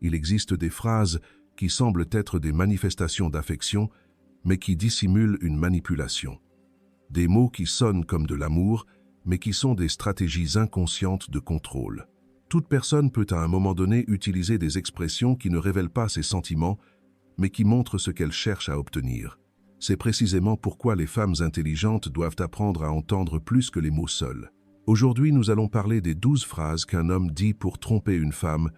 Il existe des phrases qui semblent être des manifestations d'affection, mais qui dissimulent une manipulation. Des mots qui sonnent comme de l'amour, mais qui sont des stratégies inconscientes de contrôle. Toute personne peut à un moment donné utiliser des expressions qui ne révèlent pas ses sentiments, mais qui montrent ce qu'elle cherche à obtenir. C'est précisément pourquoi les femmes intelligentes doivent apprendre à entendre plus que les mots seuls. Aujourd'hui, nous allons parler des 12 phrases qu'un homme dit pour tromper une femme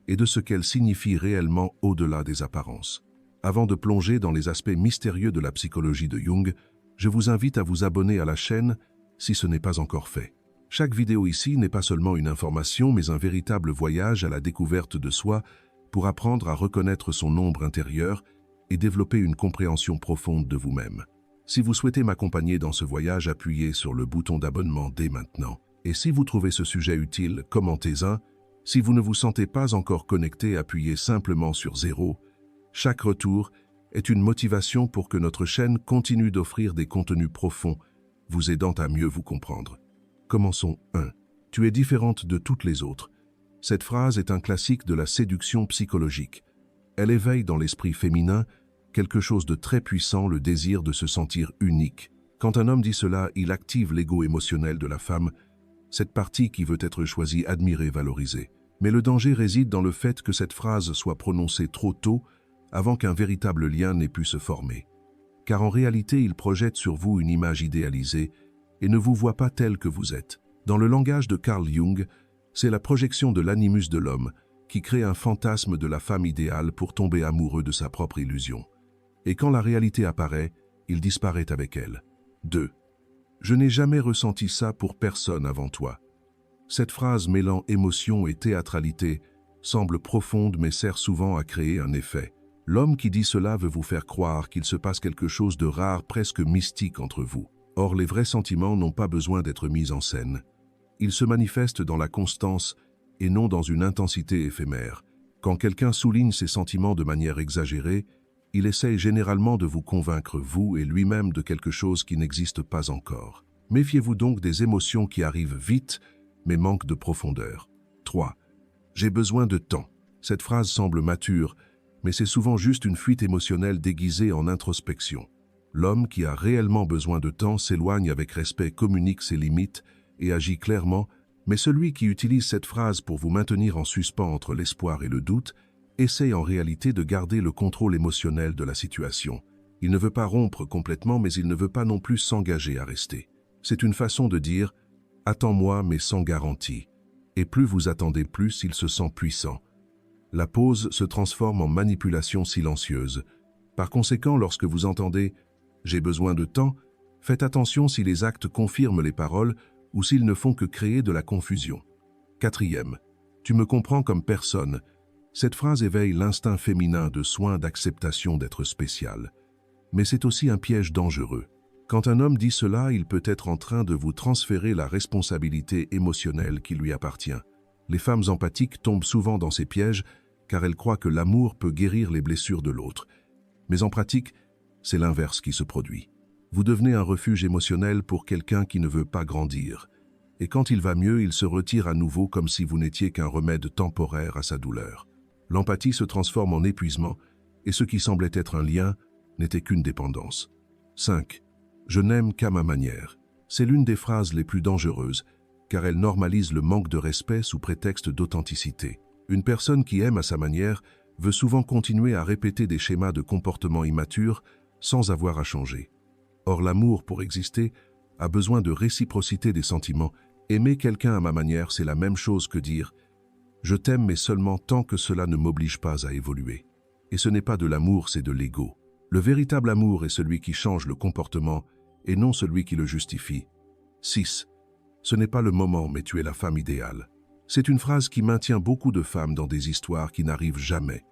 et de ce qu'elles signifient réellement au-delà des apparences. Avant de plonger dans les aspects mystérieux de la psychologie de Jung, je vous invite à vous abonner à la chaîne si ce n'est pas encore fait. Chaque vidéo ici n'est pas seulement une information, mais un véritable voyage à la découverte de soi pour apprendre à reconnaître son ombre intérieure et développer une compréhension profonde de vous-même. Si vous souhaitez m'accompagner dans ce voyage, appuyez sur le bouton d'abonnement dès maintenant. Et si vous trouvez ce sujet utile, commentez-en. Si vous ne vous sentez pas encore connecté, appuyez simplement sur 0. Chaque retour est une motivation pour que notre chaîne continue d'offrir des contenus profonds, vous aidant à mieux vous comprendre. Commençons. 1. Tu es différente de toutes les autres. Cette phrase est un classique de la séduction psychologique. Elle éveille dans l'esprit féminin quelque chose de très puissant, le désir de se sentir unique. Quand un homme dit cela, il active l'ego émotionnel de la femme, cette partie qui veut être choisie, admirée, valorisée. Mais le danger réside dans le fait que cette phrase soit prononcée trop tôt, avant qu'un véritable lien n'ait pu se former. Car en réalité, il projette sur vous une image idéalisée et ne vous voit pas tel que vous êtes. Dans le langage de Carl Jung, c'est la projection de l'animus de l'homme qui crée un fantasme de la femme idéale pour tomber amoureux de sa propre illusion. Et quand la réalité apparaît, il disparaît avec elle. 2. Je n'ai jamais ressenti ça pour personne avant toi. Cette phrase mêlant émotion et théâtralité semble profonde mais sert souvent à créer un effet. L'homme qui dit cela veut vous faire croire qu'il se passe quelque chose de rare, presque mystique entre vous. Or, les vrais sentiments n'ont pas besoin d'être mis en scène. Ils se manifestent dans la constance et non dans une intensité éphémère. Quand quelqu'un souligne ses sentiments de manière exagérée, il essaye généralement de vous convaincre, vous et lui-même, de quelque chose qui n'existe pas encore. Méfiez-vous donc des émotions qui arrivent vite, mais manquent de profondeur. 3. J'ai besoin de temps. Cette phrase semble mature, mais c'est souvent juste une fuite émotionnelle déguisée en introspection. L'homme qui a réellement besoin de temps s'éloigne avec respect, communique ses limites et agit clairement, mais celui qui utilise cette phrase pour vous maintenir en suspens entre l'espoir et le doute essaye en réalité de garder le contrôle émotionnel de la situation. Il ne veut pas rompre complètement, mais il ne veut pas non plus s'engager à rester. C'est une façon de dire « attends-moi mais sans garantie ». Et plus vous attendez, plus il se sent puissant. La pause se transforme en manipulation silencieuse. Par conséquent, lorsque vous entendez « j'ai besoin de temps », faites attention si les actes confirment les paroles ou s'ils ne font que créer de la confusion. 4. Tu me comprends comme personne. Cette phrase éveille l'instinct féminin de soin, d'acceptation d'être spécial. Mais c'est aussi un piège dangereux. Quand un homme dit cela, il peut être en train de vous transférer la responsabilité émotionnelle qui lui appartient. Les femmes empathiques tombent souvent dans ces pièges car elles croient que l'amour peut guérir les blessures de l'autre. Mais en pratique, c'est l'inverse qui se produit. Vous devenez un refuge émotionnel pour quelqu'un qui ne veut pas grandir. Et quand il va mieux, il se retire à nouveau comme si vous n'étiez qu'un remède temporaire à sa douleur. L'empathie se transforme en épuisement et ce qui semblait être un lien n'était qu'une dépendance. 5. Je n'aime qu'à ma manière. C'est l'une des phrases les plus dangereuses car elle normalise le manque de respect sous prétexte d'authenticité. Une personne qui aime à sa manière veut souvent continuer à répéter des schémas de comportement immatures sans avoir à changer. Or, l'amour, pour exister, a besoin de réciprocité des sentiments. Aimer quelqu'un à ma manière, c'est la même chose que dire « je t'aime mais seulement tant que cela ne m'oblige pas à évoluer ». Et ce n'est pas de l'amour, c'est de l'ego. Le véritable amour est celui qui change le comportement et non celui qui le justifie. 6. Ce n'est pas le moment, mais tu es la femme idéale. C'est une phrase qui maintient beaucoup de femmes dans des histoires qui n'arrivent jamais.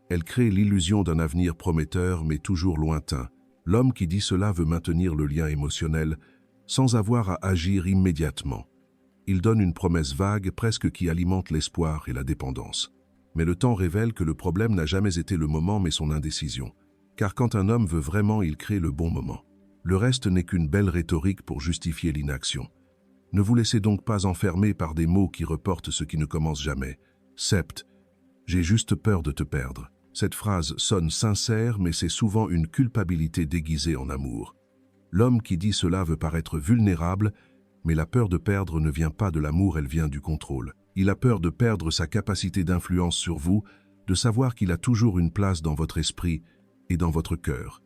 Elle crée l'illusion d'un avenir prometteur mais toujours lointain. L'homme qui dit cela veut maintenir le lien émotionnel sans avoir à agir immédiatement. Il donne une promesse vague, presque qui alimente l'espoir et la dépendance. Mais le temps révèle que le problème n'a jamais été le moment mais son indécision. Car quand un homme veut vraiment, il crée le bon moment. Le reste n'est qu'une belle rhétorique pour justifier l'inaction. Ne vous laissez donc pas enfermer par des mots qui reportent ce qui ne commence jamais. 7. J'ai juste peur de te perdre. Cette phrase sonne sincère, mais c'est souvent une culpabilité déguisée en amour. L'homme qui dit cela veut paraître vulnérable, mais la peur de perdre ne vient pas de l'amour, elle vient du contrôle. Il a peur de perdre sa capacité d'influence sur vous, de savoir qu'il a toujours une place dans votre esprit et dans votre cœur.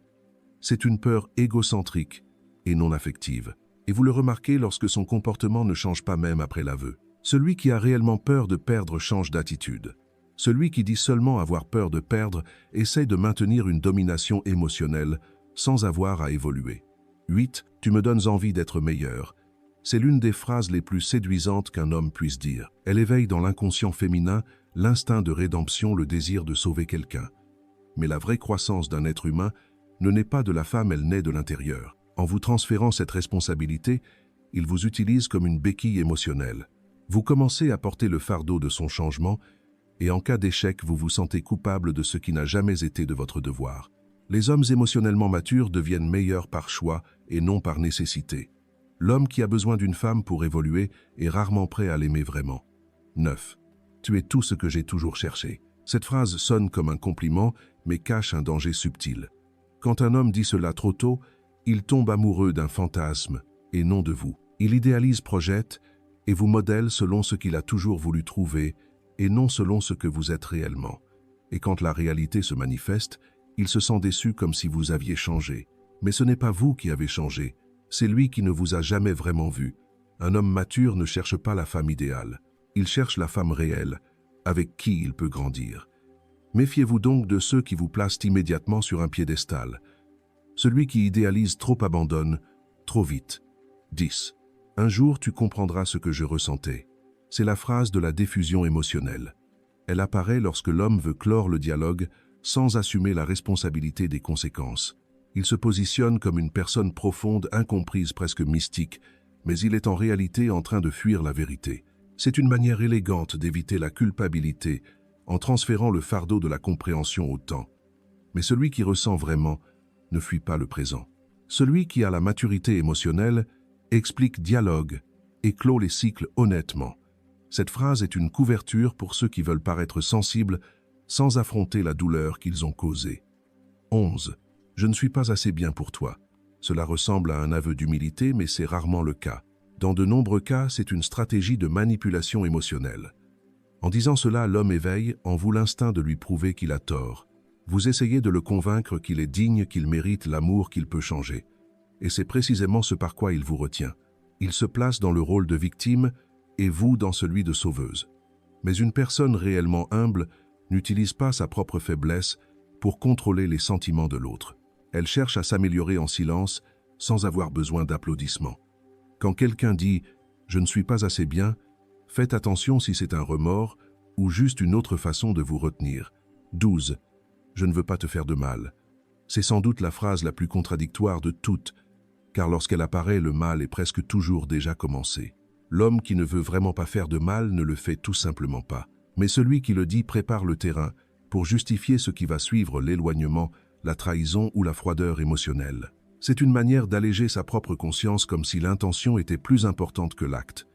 C'est une peur égocentrique et non affective. Et vous le remarquez lorsque son comportement ne change pas même après l'aveu. Celui qui a réellement peur de perdre change d'attitude. Celui qui dit seulement avoir peur de perdre essaie de maintenir une domination émotionnelle sans avoir à évoluer. 8. Tu me donnes envie d'être meilleur. C'est l'une des phrases les plus séduisantes qu'un homme puisse dire. Elle éveille dans l'inconscient féminin l'instinct de rédemption, le désir de sauver quelqu'un. Mais la vraie croissance d'un être humain ne naît pas de la femme, elle naît de l'intérieur. En vous transférant cette responsabilité, il vous utilise comme une béquille émotionnelle. Vous commencez à porter le fardeau de son changement et en cas d'échec, vous vous sentez coupable de ce qui n'a jamais été de votre devoir. Les hommes émotionnellement matures deviennent meilleurs par choix et non par nécessité. L'homme qui a besoin d'une femme pour évoluer est rarement prêt à l'aimer vraiment. 9. Tu es tout ce que j'ai toujours cherché. Cette phrase sonne comme un compliment, mais cache un danger subtil. Quand un homme dit cela trop tôt, il tombe amoureux d'un fantasme et non de vous. Il idéalise, projette et vous modèle selon ce qu'il a toujours voulu trouver et non selon ce que vous êtes réellement. Et quand la réalité se manifeste, il se sent déçu comme si vous aviez changé. Mais ce n'est pas vous qui avez changé, c'est lui qui ne vous a jamais vraiment vu. Un homme mature ne cherche pas la femme idéale, il cherche la femme réelle, avec qui il peut grandir. Méfiez-vous donc de ceux qui vous placent immédiatement sur un piédestal. Celui qui idéalise trop abandonne, trop vite. 10. Un jour tu comprendras ce que je ressentais. C'est la phrase de la diffusion émotionnelle. Elle apparaît lorsque l'homme veut clore le dialogue sans assumer la responsabilité des conséquences. Il se positionne comme une personne profonde, incomprise, presque mystique, mais il est en réalité en train de fuir la vérité. C'est une manière élégante d'éviter la culpabilité en transférant le fardeau de la compréhension au temps. Mais celui qui ressent vraiment ne fuit pas le présent. Celui qui a la maturité émotionnelle explique, dialogue et clôt les cycles honnêtement. Cette phrase est une couverture pour ceux qui veulent paraître sensibles sans affronter la douleur qu'ils ont causée. 11. Je ne suis pas assez bien pour toi. Cela ressemble à un aveu d'humilité, mais c'est rarement le cas. Dans de nombreux cas, c'est une stratégie de manipulation émotionnelle. En disant cela, l'homme éveille en vous l'instinct de lui prouver qu'il a tort. Vous essayez de le convaincre qu'il est digne, qu'il mérite l'amour, qu'il peut changer. Et c'est précisément ce par quoi il vous retient. Il se place dans le rôle de victime et vous dans celui de sauveuse. Mais une personne réellement humble n'utilise pas sa propre faiblesse pour contrôler les sentiments de l'autre. Elle cherche à s'améliorer en silence sans avoir besoin d'applaudissements. Quand quelqu'un dit « je ne suis pas assez bien », faites attention si c'est un remords ou juste une autre façon de vous retenir. 12. Je ne veux pas te faire de mal. C'est sans doute la phrase la plus contradictoire de toutes, car lorsqu'elle apparaît, le mal est presque toujours déjà commencé. L'homme qui ne veut vraiment pas faire de mal ne le fait tout simplement pas. Mais celui qui le dit prépare le terrain pour justifier ce qui va suivre, l'éloignement, la trahison ou la froideur émotionnelle. C'est une manière d'alléger sa propre conscience comme si l'intention était plus importante que l'acte.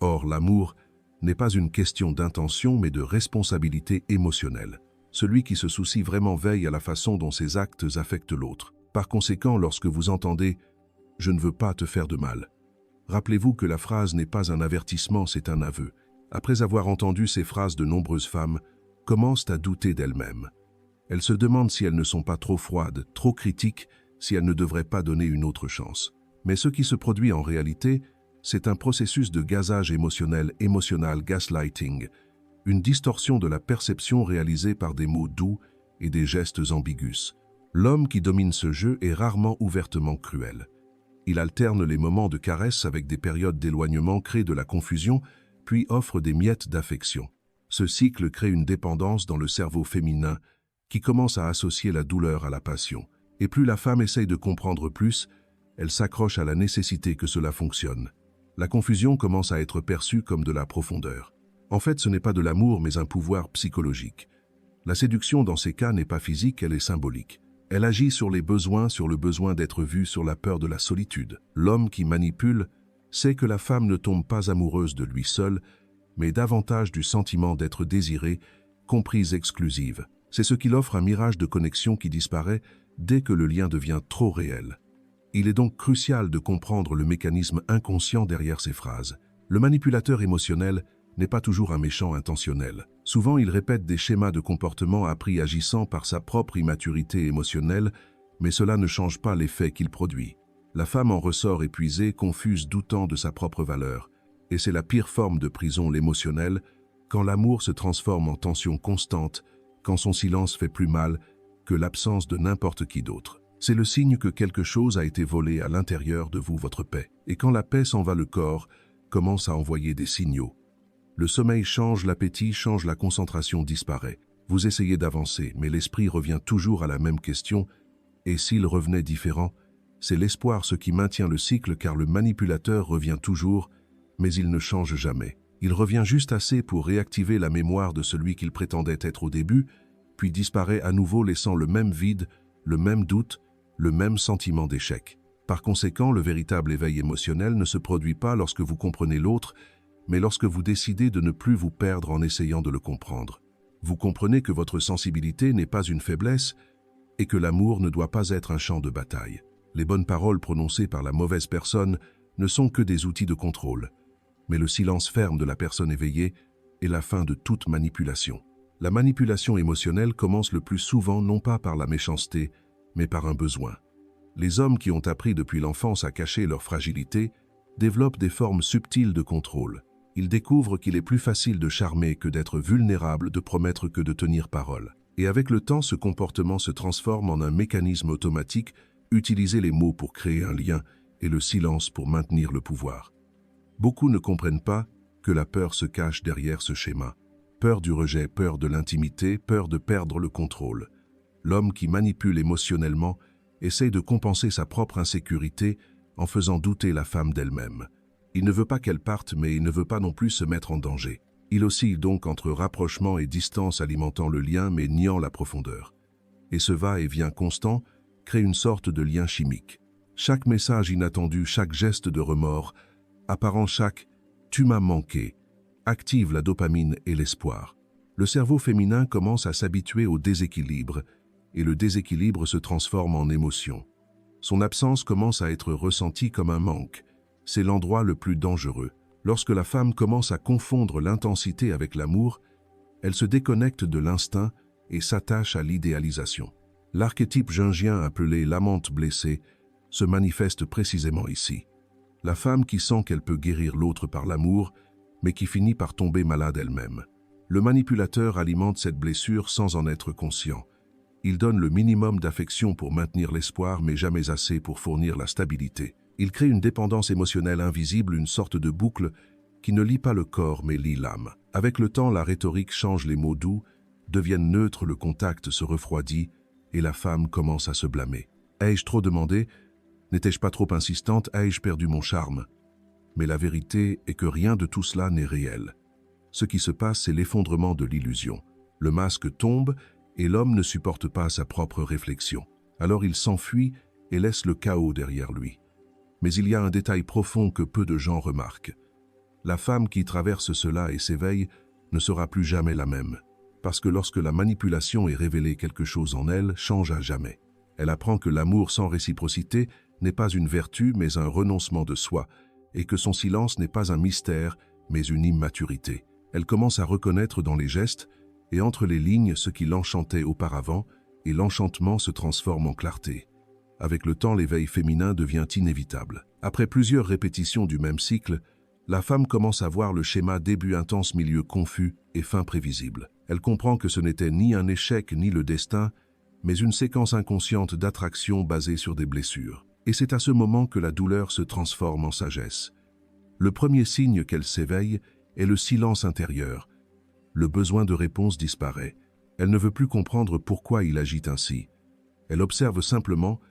Or, l'amour n'est pas une question d'intention mais de responsabilité émotionnelle. Celui qui se soucie vraiment veille à la façon dont ses actes affectent l'autre. Par conséquent, lorsque vous entendez « je ne veux pas te faire de mal », rappelez-vous que la phrase n'est pas un avertissement, c'est un aveu. Après avoir entendu ces phrases, de nombreuses femmes commencent à douter d'elles-mêmes. Elles se demandent si elles ne sont pas trop froides, trop critiques, si elles ne devraient pas donner une autre chance. Mais ce qui se produit en réalité, c'est un processus de gazage émotionnel, emotional gaslighting, une distorsion de la perception réalisée par des mots doux et des gestes ambigus. L'homme qui domine ce jeu est rarement ouvertement cruel. Il alterne les moments de caresse avec des périodes d'éloignement, crée de la confusion, puis offre des miettes d'affection. Ce cycle crée une dépendance dans le cerveau féminin qui commence à associer la douleur à la passion. Et plus la femme essaye de comprendre plus, elle s'accroche à la nécessité que cela fonctionne. La confusion commence à être perçue comme de la profondeur. En fait, ce n'est pas de l'amour, mais un pouvoir psychologique. La séduction dans ces cas n'est pas physique, elle est symbolique. Elle agit sur les besoins, sur le besoin d'être vu, sur la peur de la solitude. L'homme qui manipule sait que la femme ne tombe pas amoureuse de lui seul, mais davantage du sentiment d'être désirée comprise exclusive. C'est ce qu'il offre un mirage de connexion qui disparaît dès que le lien devient trop réel. Il est donc crucial de comprendre le mécanisme inconscient derrière ces phrases. Le manipulateur émotionnel n'est pas toujours un méchant intentionnel. Souvent, il répète des schémas de comportement appris agissant par sa propre immaturité émotionnelle, mais cela ne change pas l'effet qu'il produit. La femme en ressort épuisée, confuse, doutant de sa propre valeur. Et c'est la pire forme de prison, l'émotionnel, quand l'amour se transforme en tension constante, quand son silence fait plus mal que l'absence de n'importe qui d'autre. C'est le signe que quelque chose a été volé à l'intérieur de vous, votre paix. Et quand la paix s'en va, le corps commence à envoyer des signaux. Le sommeil change, l'appétit change, la concentration disparaît. Vous essayez d'avancer, mais l'esprit revient toujours à la même question, et s'il revenait différent, c'est l'espoir ce qui maintient le cycle, car le manipulateur revient toujours, mais il ne change jamais. Il revient juste assez pour réactiver la mémoire de celui qu'il prétendait être au début, puis disparaît à nouveau laissant le même vide, le même doute, le même sentiment d'échec. Par conséquent, le véritable éveil émotionnel ne se produit pas lorsque vous comprenez l'autre, mais lorsque vous décidez de ne plus vous perdre en essayant de le comprendre. Vous comprenez que votre sensibilité n'est pas une faiblesse et que l'amour ne doit pas être un champ de bataille. Les bonnes paroles prononcées par la mauvaise personne ne sont que des outils de contrôle, mais le silence ferme de la personne éveillée est la fin de toute manipulation. La manipulation émotionnelle commence le plus souvent non pas par la méchanceté, mais par un besoin. Les hommes qui ont appris depuis l'enfance à cacher leur fragilité développent des formes subtiles de contrôle. Ils découvrent qu'il est plus facile de charmer que d'être vulnérable, de promettre que de tenir parole. Et avec le temps, ce comportement se transforme en un mécanisme automatique, utiliser les mots pour créer un lien et le silence pour maintenir le pouvoir. Beaucoup ne comprennent pas que la peur se cache derrière ce schéma. Peur du rejet, peur de l'intimité, peur de perdre le contrôle. L'homme qui manipule émotionnellement essaye de compenser sa propre insécurité en faisant douter la femme d'elle-même. Il ne veut pas qu'elle parte, mais il ne veut pas non plus se mettre en danger. Il oscille donc entre rapprochement et distance, alimentant le lien mais niant la profondeur. Et ce va-et-vient constant crée une sorte de lien chimique. Chaque message inattendu, chaque geste de remords, apparent chaque « tu m'as manqué » active la dopamine et l'espoir. Le cerveau féminin commence à s'habituer au déséquilibre, et le déséquilibre se transforme en émotion. Son absence commence à être ressentie comme un manque. C'est l'endroit le plus dangereux. Lorsque la femme commence à confondre l'intensité avec l'amour, elle se déconnecte de l'instinct et s'attache à l'idéalisation. L'archétype jungien appelé l'amante blessée se manifeste précisément ici. La femme qui sent qu'elle peut guérir l'autre par l'amour, mais qui finit par tomber malade elle-même. Le manipulateur alimente cette blessure sans en être conscient. Il donne le minimum d'affection pour maintenir l'espoir, mais jamais assez pour fournir la stabilité. Il crée une dépendance émotionnelle invisible, une sorte de boucle qui ne lie pas le corps mais lie l'âme. Avec le temps, la rhétorique change, les mots doux deviennent neutres, le contact se refroidit et la femme commence à se blâmer. Ai-je trop demandé? N'étais-je pas trop insistante? Ai-je perdu mon charme? Mais la vérité est que rien de tout cela n'est réel. Ce qui se passe, c'est l'effondrement de l'illusion. Le masque tombe et l'homme ne supporte pas sa propre réflexion. Alors il s'enfuit et laisse le chaos derrière lui. Mais il y a un détail profond que peu de gens remarquent. La femme qui traverse cela et s'éveille ne sera plus jamais la même. Parce que lorsque la manipulation est révélée, quelque chose en elle change à jamais. Elle apprend que l'amour sans réciprocité n'est pas une vertu mais un renoncement de soi, et que son silence n'est pas un mystère mais une immaturité. Elle commence à reconnaître dans les gestes et entre les lignes ce qui l'enchantait auparavant, et l'enchantement se transforme en clarté. Avec le temps, l'éveil féminin devient inévitable. Après plusieurs répétitions du même cycle, la femme commence à voir le schéma début intense, milieu confus et fin prévisible. Elle comprend que ce n'était ni un échec ni le destin, mais une séquence inconsciente d'attraction basée sur des blessures. Et c'est à ce moment que la douleur se transforme en sagesse. Le premier signe qu'elle s'éveille est le silence intérieur. Le besoin de réponse disparaît. Elle ne veut plus comprendre pourquoi il agit ainsi. Elle observe simplement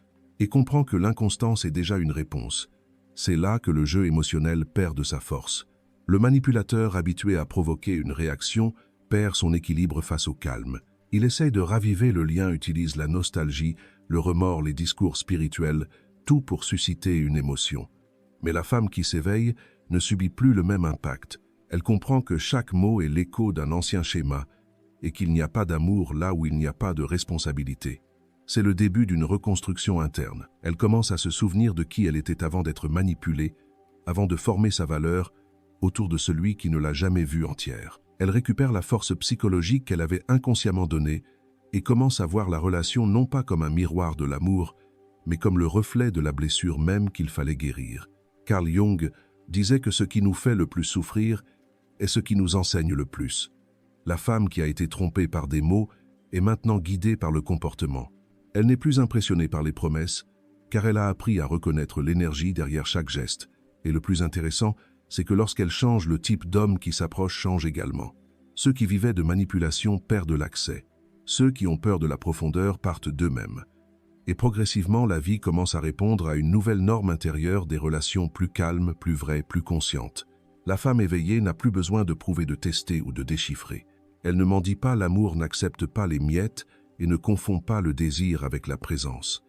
et comprend que l'inconstance est déjà une réponse. C'est là que le jeu émotionnel perd de sa force. Le manipulateur, habitué à provoquer une réaction, perd son équilibre face au calme. Il essaye de raviver le lien, utilise la nostalgie, le remords, les discours spirituels, tout pour susciter une émotion. Mais la femme qui s'éveille ne subit plus le même impact. Elle comprend que chaque mot est l'écho d'un ancien schéma et qu'il n'y a pas d'amour là où il n'y a pas de responsabilité. C'est le début d'une reconstruction interne. Elle commence à se souvenir de qui elle était avant d'être manipulée, avant de former sa valeur autour de celui qui ne l'a jamais vue entière. Elle récupère la force psychologique qu'elle avait inconsciemment donnée et commence à voir la relation non pas comme un miroir de l'amour, mais comme le reflet de la blessure même qu'il fallait guérir. Carl Jung disait que ce qui nous fait le plus souffrir est ce qui nous enseigne le plus. La femme qui a été trompée par des mots est maintenant guidée par le comportement. Elle n'est plus impressionnée par les promesses, car elle a appris à reconnaître l'énergie derrière chaque geste. Et le plus intéressant, c'est que lorsqu'elle change, le type d'homme qui s'approche change également. Ceux qui vivaient de manipulation perdent l'accès. Ceux qui ont peur de la profondeur partent d'eux-mêmes. Et progressivement, la vie commence à répondre à une nouvelle norme intérieure des relations plus calmes, plus vraies, plus conscientes. La femme éveillée n'a plus besoin de prouver, de tester ou de déchiffrer. Elle ne mendie pas l'amour, n'accepte pas les miettes et ne confond pas le désir avec la présence.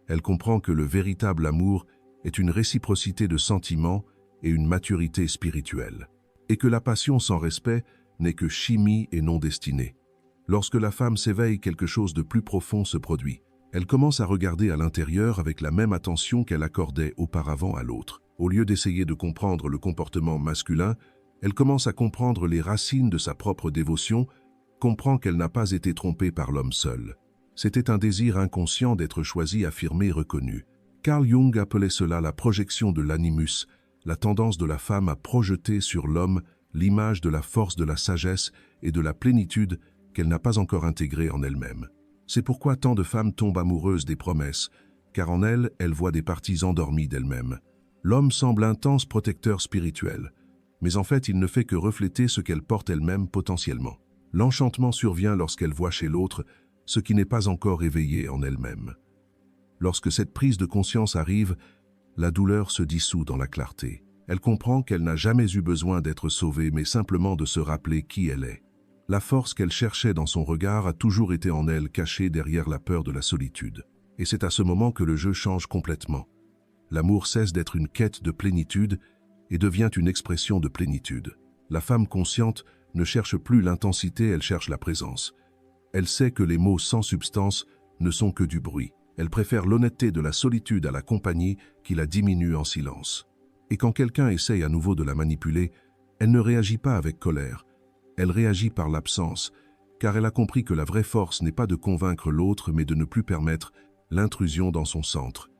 Elle comprend que le véritable amour est une réciprocité de sentiments et une maturité spirituelle. Et que la passion sans respect n'est que chimie et non destinée. Lorsque la femme s'éveille, quelque chose de plus profond se produit. Elle commence à regarder à l'intérieur avec la même attention qu'elle accordait auparavant à l'autre. Au lieu d'essayer de comprendre le comportement masculin, elle commence à comprendre les racines de sa propre dévotion, comprend qu'elle n'a pas été trompée par l'homme seul. C'était un désir inconscient d'être choisi, affirmé, reconnu. Carl Jung appelait cela la projection de l'animus, la tendance de la femme à projeter sur l'homme l'image de la force, de la sagesse et de la plénitude qu'elle n'a pas encore intégrée en elle-même. C'est pourquoi tant de femmes tombent amoureuses des promesses, car en elles, elles voient des parties endormies d'elles-mêmes. L'homme semble intense, protecteur spirituel, mais en fait il ne fait que refléter ce qu'elle porte elle-même potentiellement. L'enchantement survient lorsqu'elle voit chez l'autre ce qui n'est pas encore éveillé en elle-même. Lorsque cette prise de conscience arrive, la douleur se dissout dans la clarté. Elle comprend qu'elle n'a jamais eu besoin d'être sauvée, mais simplement de se rappeler qui elle est. La force qu'elle cherchait dans son regard a toujours été en elle, cachée derrière la peur de la solitude. Et c'est à ce moment que le jeu change complètement. L'amour cesse d'être une quête de plénitude et devient une expression de plénitude. La femme consciente ne cherche plus l'intensité, elle cherche la présence. Elle sait que les mots sans substance ne sont que du bruit. Elle préfère l'honnêteté de la solitude à la compagnie qui la diminue en silence. Et quand quelqu'un essaye à nouveau de la manipuler, elle ne réagit pas avec colère. Elle réagit par l'absence, car elle a compris que la vraie force n'est pas de convaincre l'autre, mais de ne plus permettre l'intrusion dans son centre.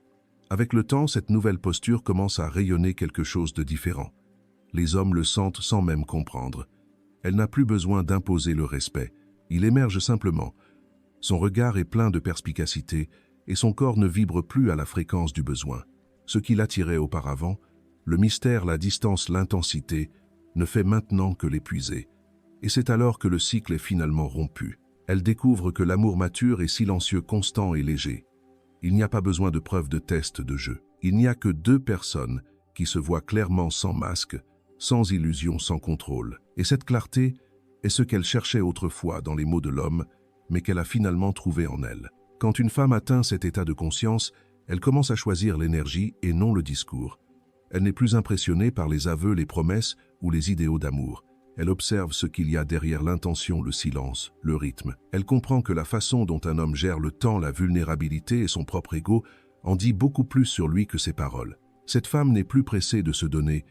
Avec le temps, cette nouvelle posture commence à rayonner quelque chose de différent. Les hommes le sentent sans même comprendre. Elle n'a plus besoin d'imposer le respect. Il émerge simplement. Son regard est plein de perspicacité et son corps ne vibre plus à la fréquence du besoin. Ce qui l'attirait auparavant, le mystère, la distance, l'intensité, ne fait maintenant que l'épuiser. Et c'est alors que le cycle est finalement rompu. Elle découvre que l'amour mature est silencieux, constant et léger. Il n'y a pas besoin de preuves, de tests, de jeu. Il n'y a que deux personnes qui se voient clairement, sans masque, sans illusion, sans contrôle. Et cette clarté est ce qu'elle cherchait autrefois dans les mots de l'homme, mais qu'elle a finalement trouvé en elle. Quand une femme atteint cet état de conscience, elle commence à choisir l'énergie et non le discours. Elle n'est plus impressionnée par les aveux, les promesses ou les idéaux d'amour. Elle observe ce qu'il y a derrière l'intention, le silence, le rythme. Elle comprend que la façon dont un homme gère le temps, la vulnérabilité et son propre ego en dit beaucoup plus sur lui que ses paroles. Cette femme n'est plus pressée de se donner,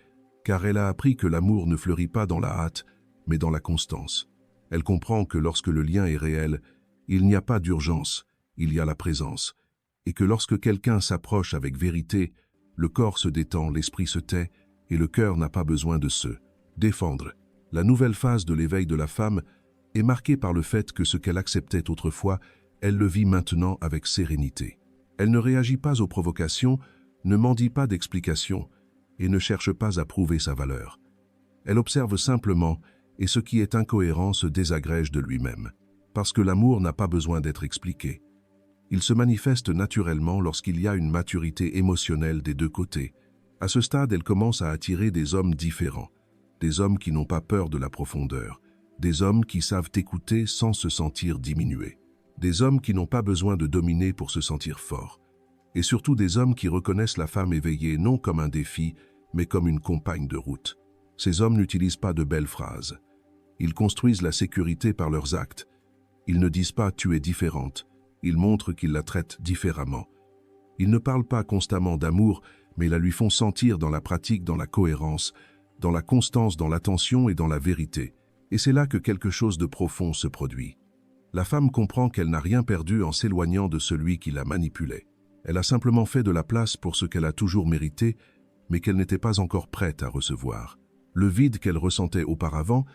car elle a appris que l'amour ne fleurit pas dans la hâte, mais dans la constance. Elle comprend que lorsque le lien est réel, il n'y a pas d'urgence, il y a la présence, et que lorsque quelqu'un s'approche avec vérité, le corps se détend, l'esprit se tait, et le cœur n'a pas besoin de se défendre. La nouvelle phase de l'éveil de la femme est marquée par le fait que ce qu'elle acceptait autrefois, elle le vit maintenant avec sérénité. Elle ne réagit pas aux provocations, ne mendie pas d'explications et ne cherche pas à prouver sa valeur. Elle observe simplement et ce qui est incohérent se désagrège de lui-même. Parce que l'amour n'a pas besoin d'être expliqué. Il se manifeste naturellement lorsqu'il y a une maturité émotionnelle des deux côtés. À ce stade, elle commence à attirer des hommes différents. Des hommes qui n'ont pas peur de la profondeur, des hommes qui savent écouter sans se sentir diminués, des hommes qui n'ont pas besoin de dominer pour se sentir forts, et surtout des hommes qui reconnaissent la femme éveillée non comme un défi, mais comme une compagne de route. Ces hommes n'utilisent pas de belles phrases. Ils construisent la sécurité par leurs actes. Ils ne disent pas « tu es différente », ils montrent qu'ils la traitent différemment. Ils ne parlent pas constamment d'amour, mais la lui font sentir dans la pratique, dans la cohérence, dans la constance, dans l'attention et dans la vérité. Et c'est là que quelque chose de profond se produit. La femme comprend qu'elle n'a rien perdu en s'éloignant de celui qui la manipulait. Elle a simplement fait de la place pour ce qu'elle a toujours mérité, mais qu'elle n'était pas encore prête à recevoir. Le vide qu'elle ressentait auparavant,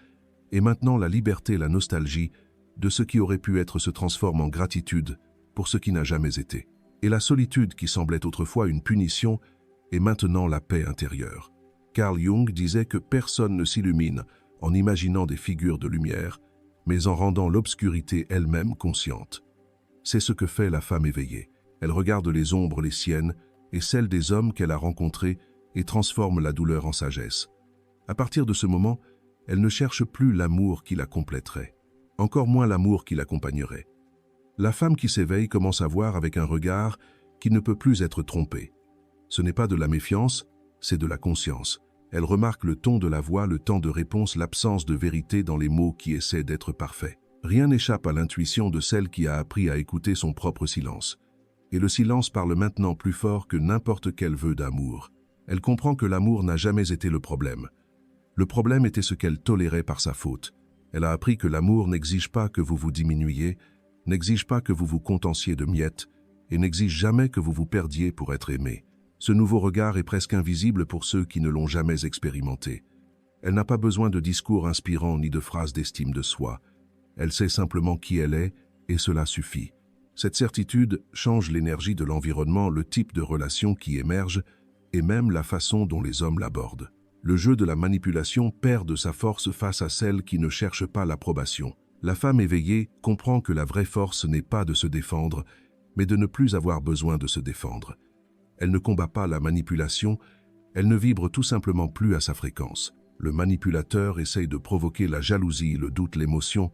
et maintenant la liberté, la nostalgie, de ce qui aurait pu être se transforme en gratitude pour ce qui n'a jamais été. Et la solitude qui semblait autrefois une punition est maintenant la paix intérieure. Carl Jung disait que personne ne s'illumine en imaginant des figures de lumière, mais en rendant l'obscurité elle-même consciente. C'est ce que fait la femme éveillée. Elle regarde les ombres, les siennes, et celles des hommes qu'elle a rencontrés, et transforme la douleur en sagesse. À partir de ce moment, elle ne cherche plus l'amour qui la compléterait, encore moins l'amour qui l'accompagnerait. La femme qui s'éveille commence à voir avec un regard qui ne peut plus être trompé. Ce n'est pas de la méfiance, c'est de la conscience. Elle remarque le ton de la voix, le temps de réponse, l'absence de vérité dans les mots qui essaient d'être parfaits. Rien n'échappe à l'intuition de celle qui a appris à écouter son propre silence. Et le silence parle maintenant plus fort que n'importe quel vœu d'amour. Elle comprend que l'amour n'a jamais été le problème. Le problème était ce qu'elle tolérait par sa faute. Elle a appris que l'amour n'exige pas que vous vous diminuiez, n'exige pas que vous vous contentiez de miettes, et n'exige jamais que vous vous perdiez pour être aimé. Ce nouveau regard est presque invisible pour ceux qui ne l'ont jamais expérimenté. Elle n'a pas besoin de discours inspirants ni de phrases d'estime de soi. Elle sait simplement qui elle est, et cela suffit. Cette certitude change l'énergie de l'environnement, le type de relation qui émerge, et même la façon dont les hommes l'abordent. Le jeu de la manipulation perd de sa force face à celle qui ne cherche pas l'approbation. La femme éveillée comprend que la vraie force n'est pas de se défendre, mais de ne plus avoir besoin de se défendre. Elle ne combat pas la manipulation, elle ne vibre tout simplement plus à sa fréquence. Le manipulateur essaye de provoquer la jalousie, le doute, l'émotion,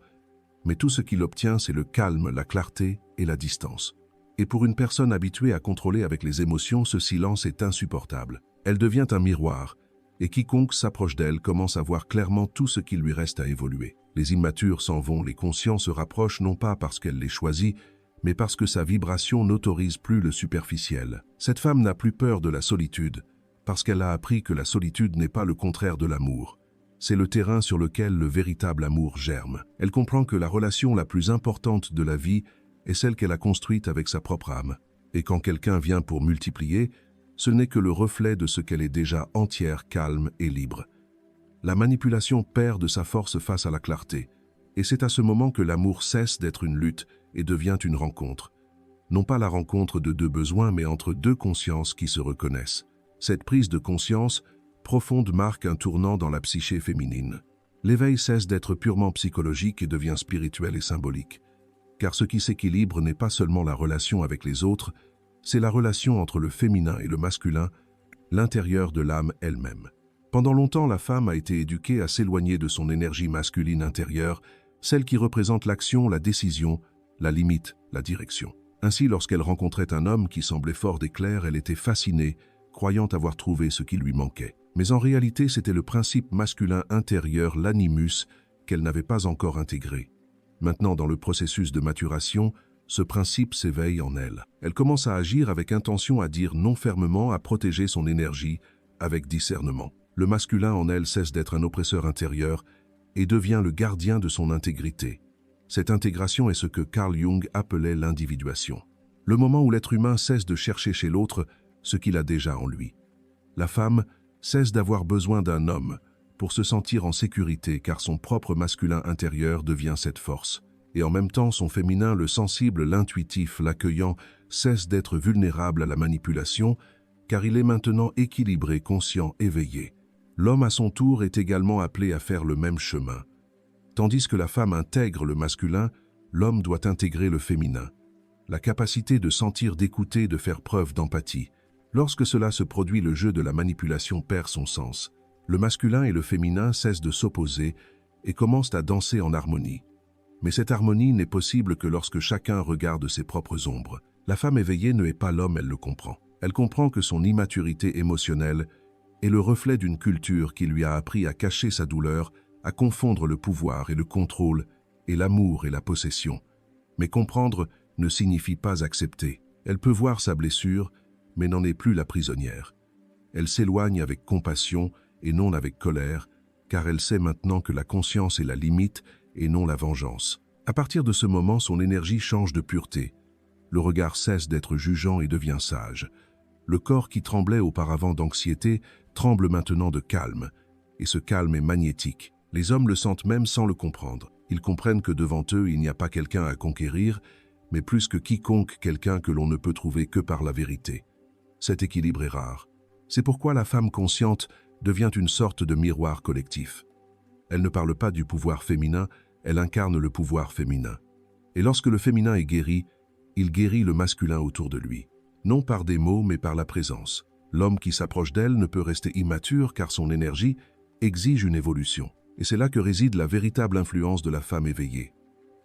mais tout ce qu'il obtient, c'est le calme, la clarté et la distance. Et pour une personne habituée à contrôler avec les émotions, ce silence est insupportable. Elle devient un miroir, et quiconque s'approche d'elle commence à voir clairement tout ce qui lui reste à évoluer. Les immatures s'en vont, les conscients se rapprochent non pas parce qu'elle les choisit, mais parce que sa vibration n'autorise plus le superficiel. Cette femme n'a plus peur de la solitude, parce qu'elle a appris que la solitude n'est pas le contraire de l'amour. C'est le terrain sur lequel le véritable amour germe. Elle comprend que la relation la plus importante de la vie est celle qu'elle a construite avec sa propre âme. Et quand quelqu'un vient pour multiplier, ce n'est que le reflet de ce qu'elle est déjà entière, calme et libre. La manipulation perd de sa force face à la clarté, et c'est à ce moment que l'amour cesse d'être une lutte et devient une rencontre. Non pas la rencontre de deux besoins, mais entre deux consciences qui se reconnaissent. Cette prise de conscience profonde marque un tournant dans la psyché féminine. L'éveil cesse d'être purement psychologique et devient spirituel et symbolique. Car ce qui s'équilibre n'est pas seulement la relation avec les autres, c'est la relation entre le féminin et le masculin, l'intérieur de l'âme elle-même. Pendant longtemps, la femme a été éduquée à s'éloigner de son énergie masculine intérieure, celle qui représente l'action, la décision, la limite, la direction. Ainsi, lorsqu'elle rencontrait un homme qui semblait fort et clair, elle était fascinée, croyant avoir trouvé ce qui lui manquait. Mais en réalité, c'était le principe masculin intérieur, l'animus, qu'elle n'avait pas encore intégré. Maintenant, dans le processus de maturation, ce principe s'éveille en elle. Elle commence à agir avec intention, à dire non fermement, à protéger son énergie avec discernement. Le masculin en elle cesse d'être un oppresseur intérieur et devient le gardien de son intégrité. Cette intégration est ce que Carl Jung appelait l'individuation. Le moment où l'être humain cesse de chercher chez l'autre ce qu'il a déjà en lui. La femme cesse d'avoir besoin d'un homme pour se sentir en sécurité car son propre masculin intérieur devient cette force. Et en même temps, son féminin, le sensible, l'intuitif, l'accueillant, cesse d'être vulnérable à la manipulation, car il est maintenant équilibré, conscient, éveillé. L'homme, à son tour, est également appelé à faire le même chemin. Tandis que la femme intègre le masculin, l'homme doit intégrer le féminin. La capacité de sentir, d'écouter, de faire preuve d'empathie. Lorsque cela se produit, le jeu de la manipulation perd son sens. Le masculin et le féminin cessent de s'opposer et commencent à danser en harmonie. Mais cette harmonie n'est possible que lorsque chacun regarde ses propres ombres. La femme éveillée ne est pas l'homme, elle le comprend. Elle comprend que son immaturité émotionnelle est le reflet d'une culture qui lui a appris à cacher sa douleur, à confondre le pouvoir et le contrôle, et l'amour et la possession. Mais comprendre ne signifie pas accepter. Elle peut voir sa blessure, mais n'en est plus la prisonnière. Elle s'éloigne avec compassion et non avec colère, car elle sait maintenant que la conscience est la limite et non la vengeance. À partir de ce moment, son énergie change de pureté. Le regard cesse d'être jugeant et devient sage. Le corps qui tremblait auparavant d'anxiété tremble maintenant de calme, et ce calme est magnétique. Les hommes le sentent même sans le comprendre. Ils comprennent que devant eux, il n'y a pas quelqu'un à conquérir, mais plus que quiconque, quelqu'un que l'on ne peut trouver que par la vérité. Cet équilibre est rare. C'est pourquoi la femme consciente devient une sorte de miroir collectif. Elle ne parle pas du pouvoir féminin, elle incarne le pouvoir féminin. Et lorsque le féminin est guéri, il guérit le masculin autour de lui. Non par des mots, mais par la présence. L'homme qui s'approche d'elle ne peut rester immature car son énergie exige une évolution. Et c'est là que réside la véritable influence de la femme éveillée.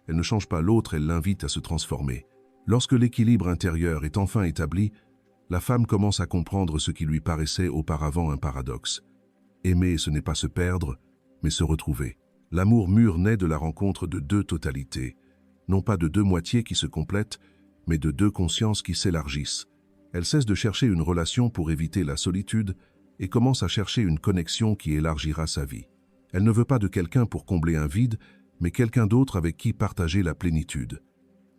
Elle ne change pas l'autre, elle l'invite à se transformer. Lorsque l'équilibre intérieur est enfin établi, la femme commence à comprendre ce qui lui paraissait auparavant un paradoxe. Aimer, ce n'est pas se perdre, mais se retrouver. L'amour mûr naît de la rencontre de deux totalités, non pas de deux moitiés qui se complètent, mais de deux consciences qui s'élargissent. Elle cesse de chercher une relation pour éviter la solitude et commence à chercher une connexion qui élargira sa vie. Elle ne veut pas de quelqu'un pour combler un vide, mais quelqu'un d'autre avec qui partager la plénitude.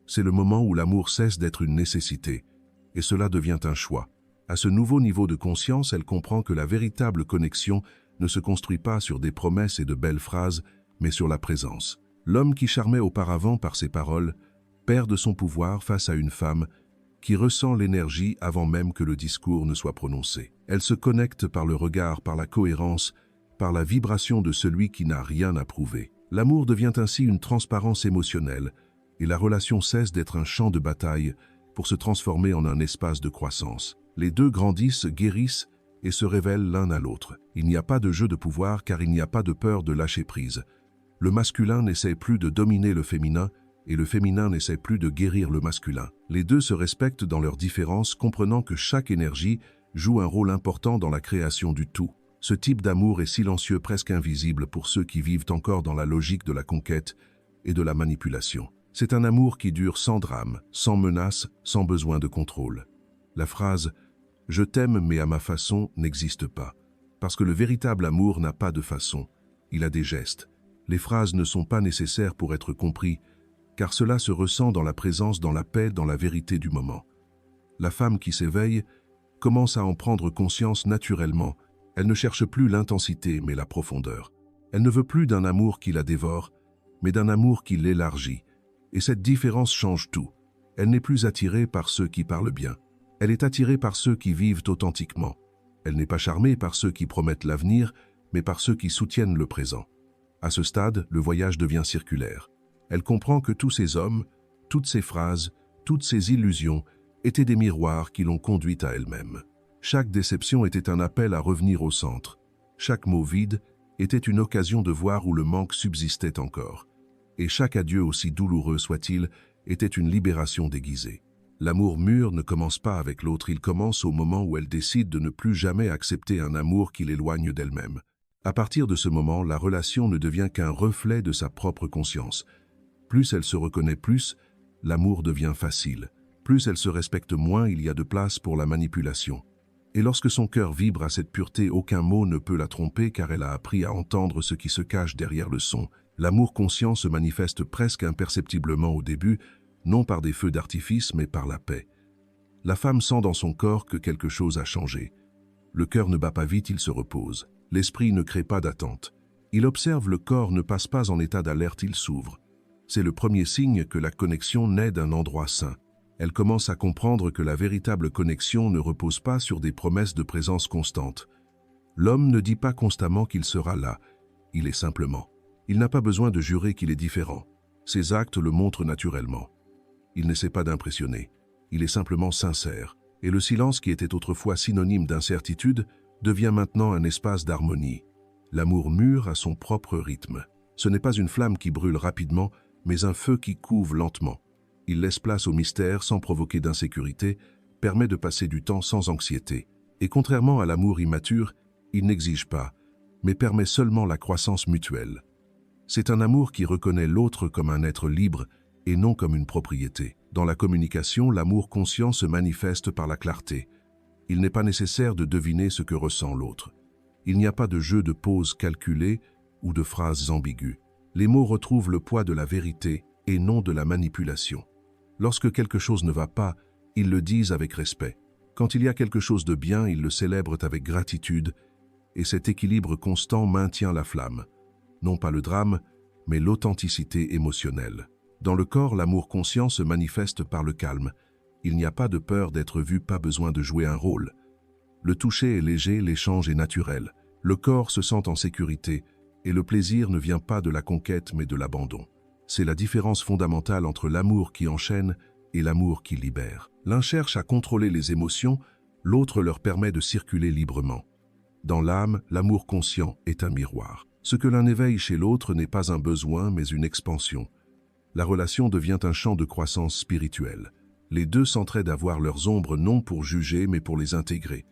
C'est le moment où l'amour cesse d'être une nécessité, et cela devient un choix. À ce nouveau niveau de conscience, elle comprend que la véritable connexion ne se construit pas sur des promesses et de belles phrases, mais sur la présence. L'homme qui charmait auparavant par ses paroles perd de son pouvoir face à une femme qui ressent l'énergie avant même que le discours ne soit prononcé. Elle se connecte par le regard, par la cohérence, par la vibration de celui qui n'a rien à prouver. L'amour devient ainsi une transparence émotionnelle, et la relation cesse d'être un champ de bataille pour se transformer en un espace de croissance. Les deux grandissent, guérissent et se révèlent l'un à l'autre. Il n'y a pas de jeu de pouvoir car il n'y a pas de peur de lâcher prise. Le masculin n'essaie plus de dominer le féminin et le féminin n'essaie plus de guérir le masculin. Les deux se respectent dans leurs différences, comprenant que chaque énergie joue un rôle important dans la création du tout. Ce type d'amour est silencieux, presque invisible pour ceux qui vivent encore dans la logique de la conquête et de la manipulation. C'est un amour qui dure sans drame, sans menace, sans besoin de contrôle. La phrase « je t'aime mais à ma façon » n'existe pas, parce que le véritable amour n'a pas de façon, il a des gestes. Les phrases ne sont pas nécessaires pour être compris, car cela se ressent dans la présence, dans la paix, dans la vérité du moment. La femme qui s'éveille commence à en prendre conscience naturellement. Elle ne cherche plus l'intensité, mais la profondeur. Elle ne veut plus d'un amour qui la dévore, mais d'un amour qui l'élargit. Et cette différence change tout. Elle n'est plus attirée par ceux qui parlent bien. Elle est attirée par ceux qui vivent authentiquement. Elle n'est pas charmée par ceux qui promettent l'avenir, mais par ceux qui soutiennent le présent. À ce stade, le voyage devient circulaire. Elle comprend que tous ces hommes, toutes ces phrases, toutes ces illusions étaient des miroirs qui l'ont conduite à elle-même. Chaque déception était un appel à revenir au centre. Chaque mot vide était une occasion de voir où le manque subsistait encore. Et chaque adieu, aussi douloureux soit-il, était une libération déguisée. L'amour mûr ne commence pas avec l'autre, il commence au moment où elle décide de ne plus jamais accepter un amour qui l'éloigne d'elle-même. À partir de ce moment, la relation ne devient qu'un reflet de sa propre conscience. Plus elle se reconnaît, plus l'amour devient facile. Plus elle se respecte, moins il y a de place pour la manipulation. Et lorsque son cœur vibre à cette pureté, aucun mot ne peut la tromper car elle a appris à entendre ce qui se cache derrière le son. L'amour conscient se manifeste presque imperceptiblement au début, non par des feux d'artifice, mais par la paix. La femme sent dans son corps que quelque chose a changé. Le cœur ne bat pas vite, il se repose. L'esprit ne crée pas d'attente. Il observe, le corps ne passe pas en état d'alerte, il s'ouvre. C'est le premier signe que la connexion naît d'un endroit sain. Elle commence à comprendre que la véritable connexion ne repose pas sur des promesses de présence constante. L'homme ne dit pas constamment qu'il sera là, il est simplement. Il n'a pas besoin de jurer qu'il est différent. Ses actes le montrent naturellement. Il n'essaie pas d'impressionner. Il est simplement sincère. Et le silence qui était autrefois synonyme d'incertitude devient maintenant un espace d'harmonie. L'amour mûr a son propre rythme. Ce n'est pas une flamme qui brûle rapidement, mais un feu qui couve lentement. Il laisse place au mystère sans provoquer d'insécurité, permet de passer du temps sans anxiété. Et contrairement à l'amour immature, il n'exige pas, mais permet seulement la croissance mutuelle. C'est un amour qui reconnaît l'autre comme un être libre et non comme une propriété. Dans la communication, l'amour conscient se manifeste par la clarté. Il n'est pas nécessaire de deviner ce que ressent l'autre. Il n'y a pas de jeu de pauses calculées ou de phrases ambiguës. Les mots retrouvent le poids de la vérité et non de la manipulation. Lorsque quelque chose ne va pas, ils le disent avec respect. Quand il y a quelque chose de bien, ils le célèbrent avec gratitude, et cet équilibre constant maintient la flamme. Non pas le drame, mais l'authenticité émotionnelle. Dans le corps, l'amour conscient se manifeste par le calme. Il n'y a pas de peur d'être vu, pas besoin de jouer un rôle. Le toucher est léger, l'échange est naturel. Le corps se sent en sécurité, et le plaisir ne vient pas de la conquête mais de l'abandon. C'est la différence fondamentale entre l'amour qui enchaîne et l'amour qui libère. L'un cherche à contrôler les émotions, l'autre leur permet de circuler librement. Dans l'âme, l'amour conscient est un miroir. Ce que l'un éveille chez l'autre n'est pas un besoin mais une expansion. La relation devient un champ de croissance spirituelle. Les deux s'entraident à voir leurs ombres non pour juger mais pour les intégrer.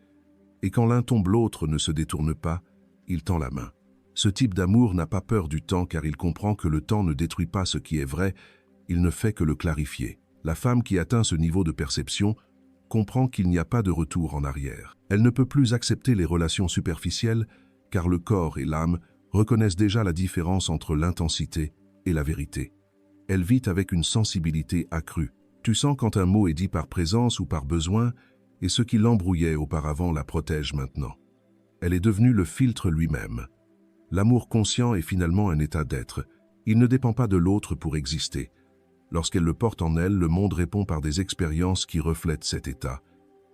Et quand l'un tombe, l'autre ne se détourne pas, il tend la main. Ce type d'amour n'a pas peur du temps car il comprend que le temps ne détruit pas ce qui est vrai, il ne fait que le clarifier. La femme qui atteint ce niveau de perception comprend qu'il n'y a pas de retour en arrière. Elle ne peut plus accepter les relations superficielles car le corps et l'âme reconnaissent déjà la différence entre l'intensité et la vérité. Elle vit avec une sensibilité accrue. Tu sens quand un mot est dit par présence ou par besoin, et ce qui l'embrouillait auparavant la protège maintenant. Elle est devenue le filtre lui-même. L'amour conscient est finalement un état d'être. Il ne dépend pas de l'autre pour exister. Lorsqu'elle le porte en elle, le monde répond par des expériences qui reflètent cet état.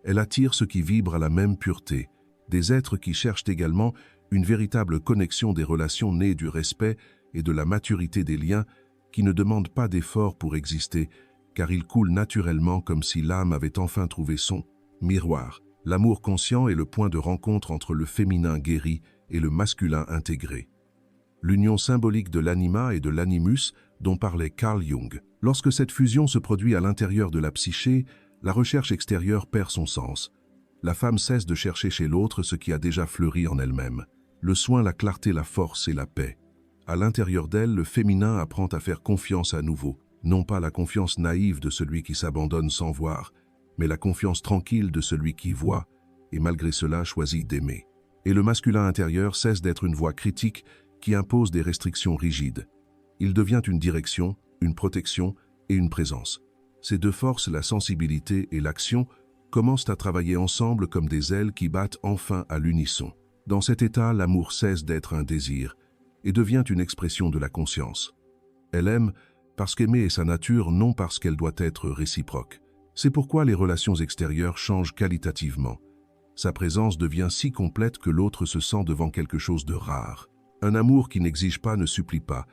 Elle attire ce qui vibre à la même pureté, des êtres qui cherchent également une véritable connexion, des relations nées du respect et de la maturité des liens qui ne demandent pas d'efforts pour exister, car ils coulent naturellement comme si l'âme avait enfin trouvé son miroir. L'amour conscient est le point de rencontre entre le féminin guéri et le masculin intégré. L'union symbolique de l'anima et de l'animus dont parlait Carl Jung. Lorsque cette fusion se produit à l'intérieur de la psyché, la recherche extérieure perd son sens. La femme cesse de chercher chez l'autre ce qui a déjà fleuri en elle-même. Le soin, la clarté, la force et la paix. À l'intérieur d'elle, le féminin apprend à faire confiance à nouveau. Non pas la confiance naïve de celui qui s'abandonne sans voir, mais la confiance tranquille de celui qui voit, et malgré cela choisit d'aimer. Et le masculin intérieur cesse d'être une voix critique qui impose des restrictions rigides. Il devient une direction, une protection et une présence. Ces deux forces, la sensibilité et l'action, commencent à travailler ensemble comme des ailes qui battent enfin à l'unisson. Dans cet état, l'amour cesse d'être un désir et devient une expression de la conscience. Elle aime parce qu'aimer est sa nature, non parce qu'elle doit être réciproque. C'est pourquoi les relations extérieures changent qualitativement. Sa présence devient si complète que l'autre se sent devant quelque chose de rare. Un amour qui n'exige pas, ne supplie pas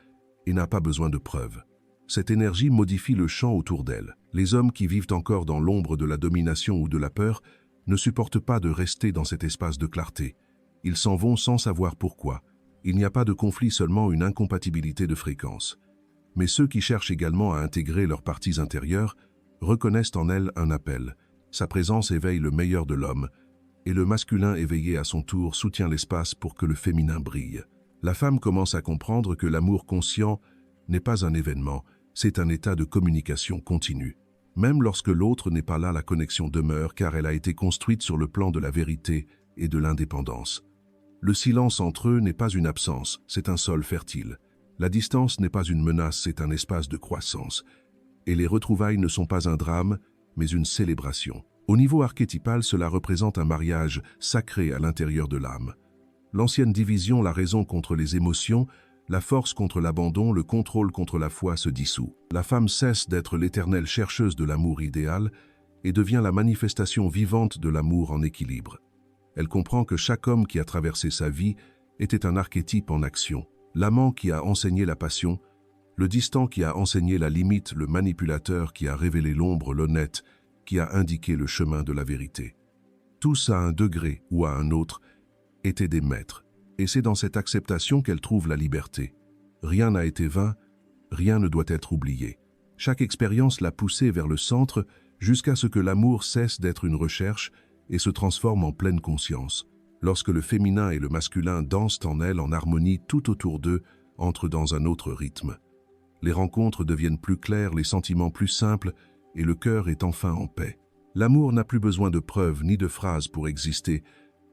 et n'a pas besoin de preuves. Cette énergie modifie le champ autour d'elle. Les hommes qui vivent encore dans l'ombre de la domination ou de la peur ne supportent pas de rester dans cet espace de clarté. Ils s'en vont sans savoir pourquoi. Il n'y a pas de conflit, seulement une incompatibilité de fréquence. Mais ceux qui cherchent également à intégrer leurs parties intérieures reconnaissent en elle un appel. Sa présence éveille le meilleur de l'homme, et le masculin éveillé à son tour soutient l'espace pour que le féminin brille. La femme commence à comprendre que l'amour conscient n'est pas un événement, c'est un état de communication continue. Même lorsque l'autre n'est pas là, la connexion demeure car elle a été construite sur le plan de la vérité et de l'indépendance. Le silence entre eux n'est pas une absence, c'est un sol fertile. La distance n'est pas une menace, c'est un espace de croissance. Et les retrouvailles ne sont pas un drame, mais une célébration. Au niveau archétypal, cela représente un mariage sacré à l'intérieur de l'âme. L'ancienne division, la raison contre les émotions, la force contre l'abandon, le contrôle contre la foi se dissout. La femme cesse d'être l'éternelle chercheuse de l'amour idéal et devient la manifestation vivante de l'amour en équilibre. Elle comprend que chaque homme qui a traversé sa vie était un archétype en action. L'amant qui a enseigné la passion, le distant qui a enseigné la limite, le manipulateur qui a révélé l'ombre, l'honnête qui a indiqué le chemin de la vérité. Tous à un degré ou à un autre étaient des maîtres, et c'est dans cette acceptation qu'elle trouve la liberté. Rien n'a été vain, rien ne doit être oublié. Chaque expérience l'a poussée vers le centre jusqu'à ce que l'amour cesse d'être une recherche et se transforme en pleine conscience. Lorsque le féminin et le masculin dansent en elle en harmonie tout autour d'eux, entre dans un autre rythme. Les rencontres deviennent plus claires, les sentiments plus simples, et le cœur est enfin en paix. L'amour n'a plus besoin de preuves ni de phrases pour exister,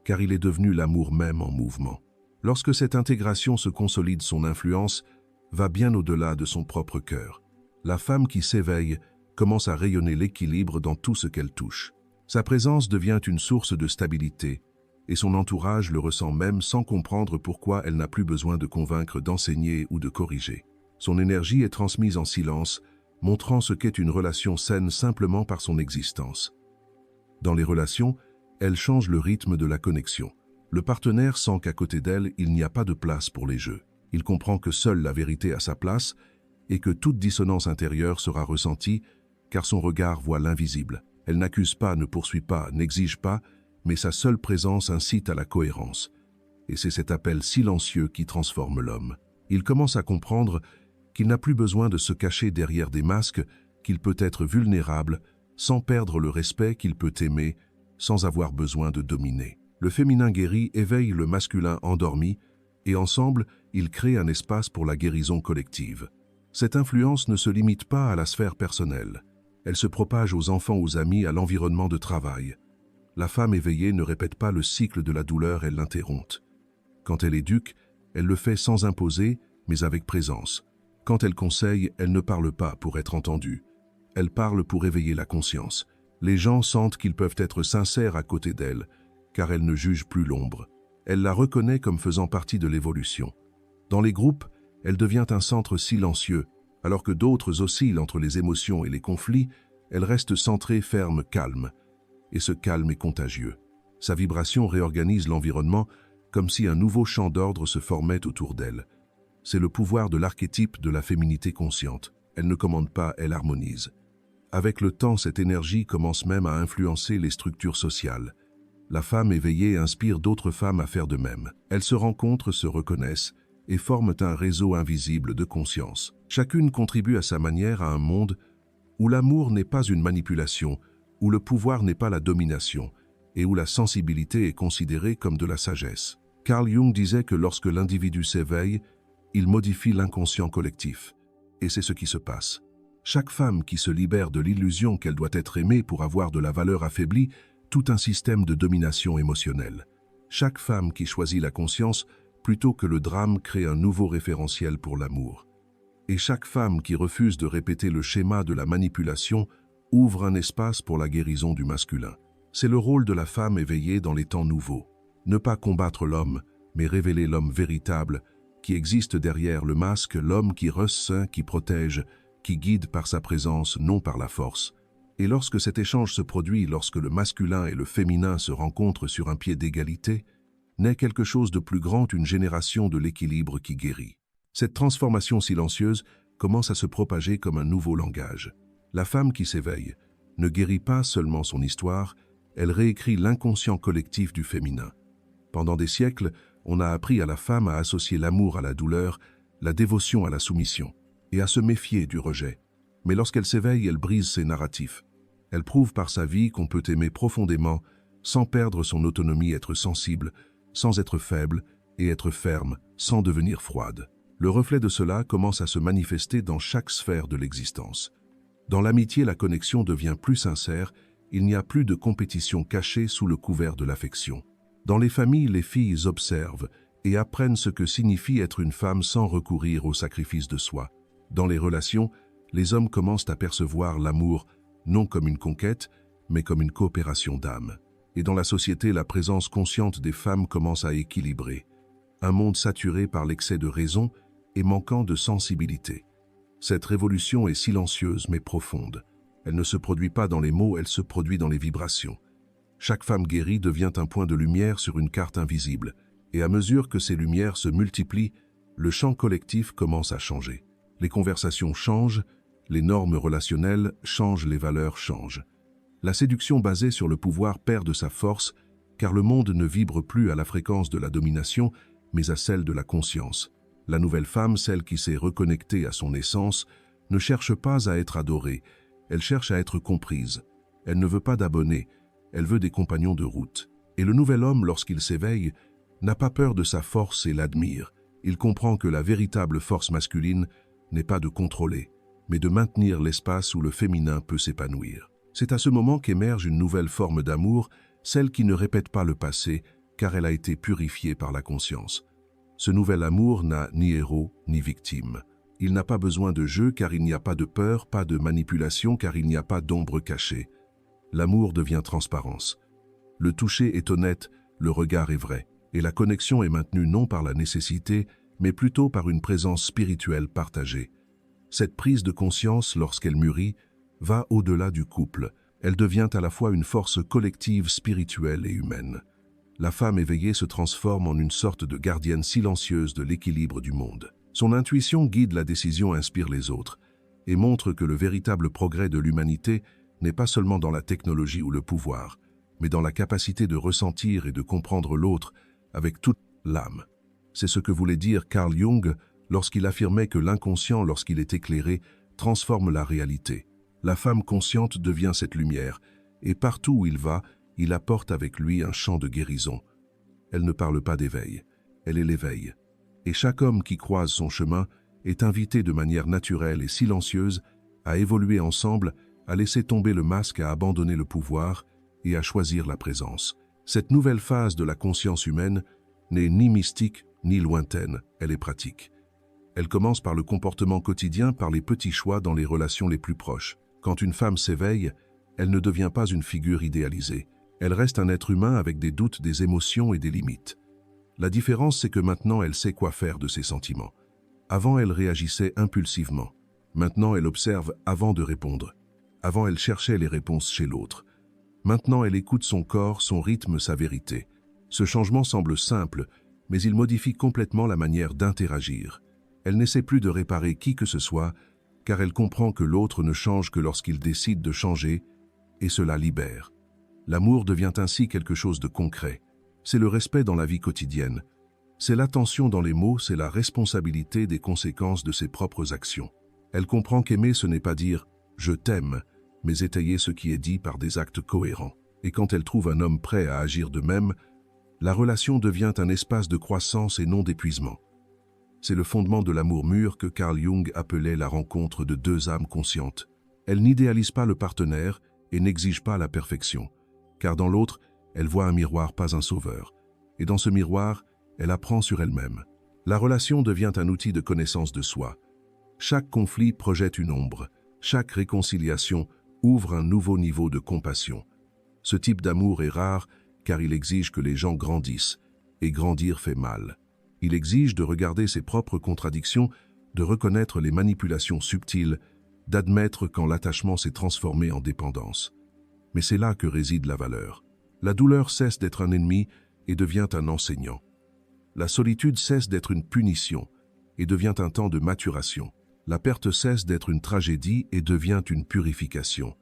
car il est devenu l'amour même en mouvement. Lorsque cette intégration se consolide, son influence va bien au-delà de son propre cœur. La femme qui s'éveille commence à rayonner l'équilibre dans tout ce qu'elle touche. Sa présence devient une source de stabilité, et son entourage le ressent même sans comprendre pourquoi elle n'a plus besoin de convaincre, d'enseigner ou de corriger. Son énergie est transmise en silence, montrant ce qu'est une relation saine simplement par son existence. Dans les relations, elle change le rythme de la connexion. Le partenaire sent qu'à côté d'elle, il n'y a pas de place pour les jeux. Il comprend que seule la vérité a sa place et que toute dissonance intérieure sera ressentie car son regard voit l'invisible. Elle n'accuse pas, ne poursuit pas, n'exige pas, mais sa seule présence incite à la cohérence. Et c'est cet appel silencieux qui transforme l'homme. Il commence à comprendre qu'il n'a plus besoin de se cacher derrière des masques, qu'il peut être vulnérable, sans perdre le respect, qu'il peut aimer, sans avoir besoin de dominer. Le féminin guéri éveille le masculin endormi, et ensemble, ils créent un espace pour la guérison collective. Cette influence ne se limite pas à la sphère personnelle. Elle se propage aux enfants, aux amis, à l'environnement de travail. La femme éveillée ne répète pas le cycle de la douleur, elle l'interrompt. Quand elle éduque, elle le fait sans imposer, mais avec présence. Quand elle conseille, elle ne parle pas pour être entendue. Elle parle pour éveiller la conscience. Les gens sentent qu'ils peuvent être sincères à côté d'elle, car elle ne juge plus l'ombre. Elle la reconnaît comme faisant partie de l'évolution. Dans les groupes, elle devient un centre silencieux. Alors que d'autres oscillent entre les émotions et les conflits, elle reste centrée, ferme, calme. Et ce calme est contagieux. Sa vibration réorganise l'environnement comme si un nouveau champ d'ordre se formait autour d'elle. C'est le pouvoir de l'archétype de la féminité consciente. Elle ne commande pas, elle harmonise. Avec le temps, cette énergie commence même à influencer les structures sociales. La femme éveillée inspire d'autres femmes à faire de même. Elles se rencontrent, se reconnaissent et forment un réseau invisible de conscience. Chacune contribue à sa manière à un monde où l'amour n'est pas une manipulation, où le pouvoir n'est pas la domination et où la sensibilité est considérée comme de la sagesse. Carl Jung disait que lorsque l'individu s'éveille, il modifie l'inconscient collectif. Et c'est ce qui se passe. Chaque femme qui se libère de l'illusion qu'elle doit être aimée pour avoir de la valeur affaiblit tout un système de domination émotionnelle. Chaque femme qui choisit la conscience plutôt que le drame crée un nouveau référentiel pour l'amour. Et chaque femme qui refuse de répéter le schéma de la manipulation ouvre un espace pour la guérison du masculin. C'est le rôle de la femme éveillée dans les temps nouveaux. Ne pas combattre l'homme, mais révéler l'homme véritable qui existe derrière le masque, l'homme qui ressent, qui protège, qui guide par sa présence, non par la force. Et lorsque cet échange se produit, lorsque le masculin et le féminin se rencontrent sur un pied d'égalité, naît quelque chose de plus grand, une génération de l'équilibre qui guérit. Cette transformation silencieuse commence à se propager comme un nouveau langage. La femme qui s'éveille ne guérit pas seulement son histoire, elle réécrit l'inconscient collectif du féminin. Pendant des siècles, on a appris à la femme à associer l'amour à la douleur, la dévotion à la soumission, et à se méfier du rejet. Mais lorsqu'elle s'éveille, elle brise ses narratifs. Elle prouve par sa vie qu'on peut aimer profondément, sans perdre son autonomie, être sensible, sans être faible, et être ferme, sans devenir froide. Le reflet de cela commence à se manifester dans chaque sphère de l'existence. Dans l'amitié, la connexion devient plus sincère, il n'y a plus de compétition cachée sous le couvert de l'affection. Dans les familles, les filles observent et apprennent ce que signifie être une femme sans recourir au sacrifice de soi. Dans les relations, les hommes commencent à percevoir l'amour non comme une conquête, mais comme une coopération d'âme. Et dans la société, la présence consciente des femmes commence à équilibrer. Un monde saturé par l'excès de raison et manquant de sensibilité. Cette révolution est silencieuse mais profonde. Elle ne se produit pas dans les mots, elle se produit dans les vibrations. Chaque femme guérie devient un point de lumière sur une carte invisible, et à mesure que ces lumières se multiplient, le champ collectif commence à changer. Les conversations changent, les normes relationnelles changent, les valeurs changent. La séduction basée sur le pouvoir perd de sa force, car le monde ne vibre plus à la fréquence de la domination, mais à celle de la conscience. La nouvelle femme, celle qui s'est reconnectée à son essence, ne cherche pas à être adorée, elle cherche à être comprise. Elle ne veut pas d'abonnés, elle veut des compagnons de route. Et le nouvel homme, lorsqu'il s'éveille, n'a pas peur de sa force et l'admire. Il comprend que la véritable force masculine n'est pas de contrôler, mais de maintenir l'espace où le féminin peut s'épanouir. C'est à ce moment qu'émerge une nouvelle forme d'amour, celle qui ne répète pas le passé, car elle a été purifiée par la conscience. Ce nouvel amour n'a ni héros ni victime. Il n'a pas besoin de jeu car il n'y a pas de peur, pas de manipulation car il n'y a pas d'ombre cachée. L'amour devient transparence. Le toucher est honnête, le regard est vrai, et la connexion est maintenue non par la nécessité, mais plutôt par une présence spirituelle partagée. Cette prise de conscience, lorsqu'elle mûrit, va au-delà du couple. Elle devient à la fois une force collective, spirituelle et humaine. La femme éveillée se transforme en une sorte de gardienne silencieuse de l'équilibre du monde. Son intuition guide la décision, inspire les autres, et montre que le véritable progrès de l'humanité n'est pas seulement dans la technologie ou le pouvoir, mais dans la capacité de ressentir et de comprendre l'autre avec toute l'âme. C'est ce que voulait dire Carl Jung lorsqu'il affirmait que l'inconscient, lorsqu'il est éclairé, transforme la réalité. La femme consciente devient cette lumière, et partout où il va, il apporte avec lui un champ de guérison. Elle ne parle pas d'éveil, elle est l'éveil. Et chaque homme qui croise son chemin est invité de manière naturelle et silencieuse à évoluer ensemble, à laisser tomber le masque, à abandonner le pouvoir et à choisir la présence. Cette nouvelle phase de la conscience humaine n'est ni mystique ni lointaine, elle est pratique. Elle commence par le comportement quotidien, par les petits choix dans les relations les plus proches. Quand une femme s'éveille, elle ne devient pas une figure idéalisée. Elle reste un être humain avec des doutes, des émotions et des limites. La différence, c'est que maintenant, elle sait quoi faire de ses sentiments. Avant, elle réagissait impulsivement. Maintenant, elle observe avant de répondre. Avant, elle cherchait les réponses chez l'autre. Maintenant, elle écoute son corps, son rythme, sa vérité. Ce changement semble simple, mais il modifie complètement la manière d'interagir. Elle n'essaie plus de réparer qui que ce soit, car elle comprend que l'autre ne change que lorsqu'il décide de changer, et cela libère. L'amour devient ainsi quelque chose de concret. C'est le respect dans la vie quotidienne. C'est l'attention dans les mots, c'est la responsabilité des conséquences de ses propres actions. Elle comprend qu'aimer, ce n'est pas dire « je t'aime », mais étayer ce qui est dit par des actes cohérents. Et quand elle trouve un homme prêt à agir de même, la relation devient un espace de croissance et non d'épuisement. C'est le fondement de l'amour mûr que Carl Jung appelait la rencontre de deux âmes conscientes. Elle n'idéalise pas le partenaire et n'exige pas la perfection, car dans l'autre, elle voit un miroir, pas un sauveur. Et dans ce miroir, elle apprend sur elle-même. La relation devient un outil de connaissance de soi. Chaque conflit projette une ombre. Chaque réconciliation ouvre un nouveau niveau de compassion. Ce type d'amour est rare car il exige que les gens grandissent, et grandir fait mal. Il exige de regarder ses propres contradictions, de reconnaître les manipulations subtiles, d'admettre quand l'attachement s'est transformé en dépendance. Mais c'est là que réside la valeur. La douleur cesse d'être un ennemi et devient un enseignant. La solitude cesse d'être une punition et devient un temps de maturation. La perte cesse d'être une tragédie et devient une purification.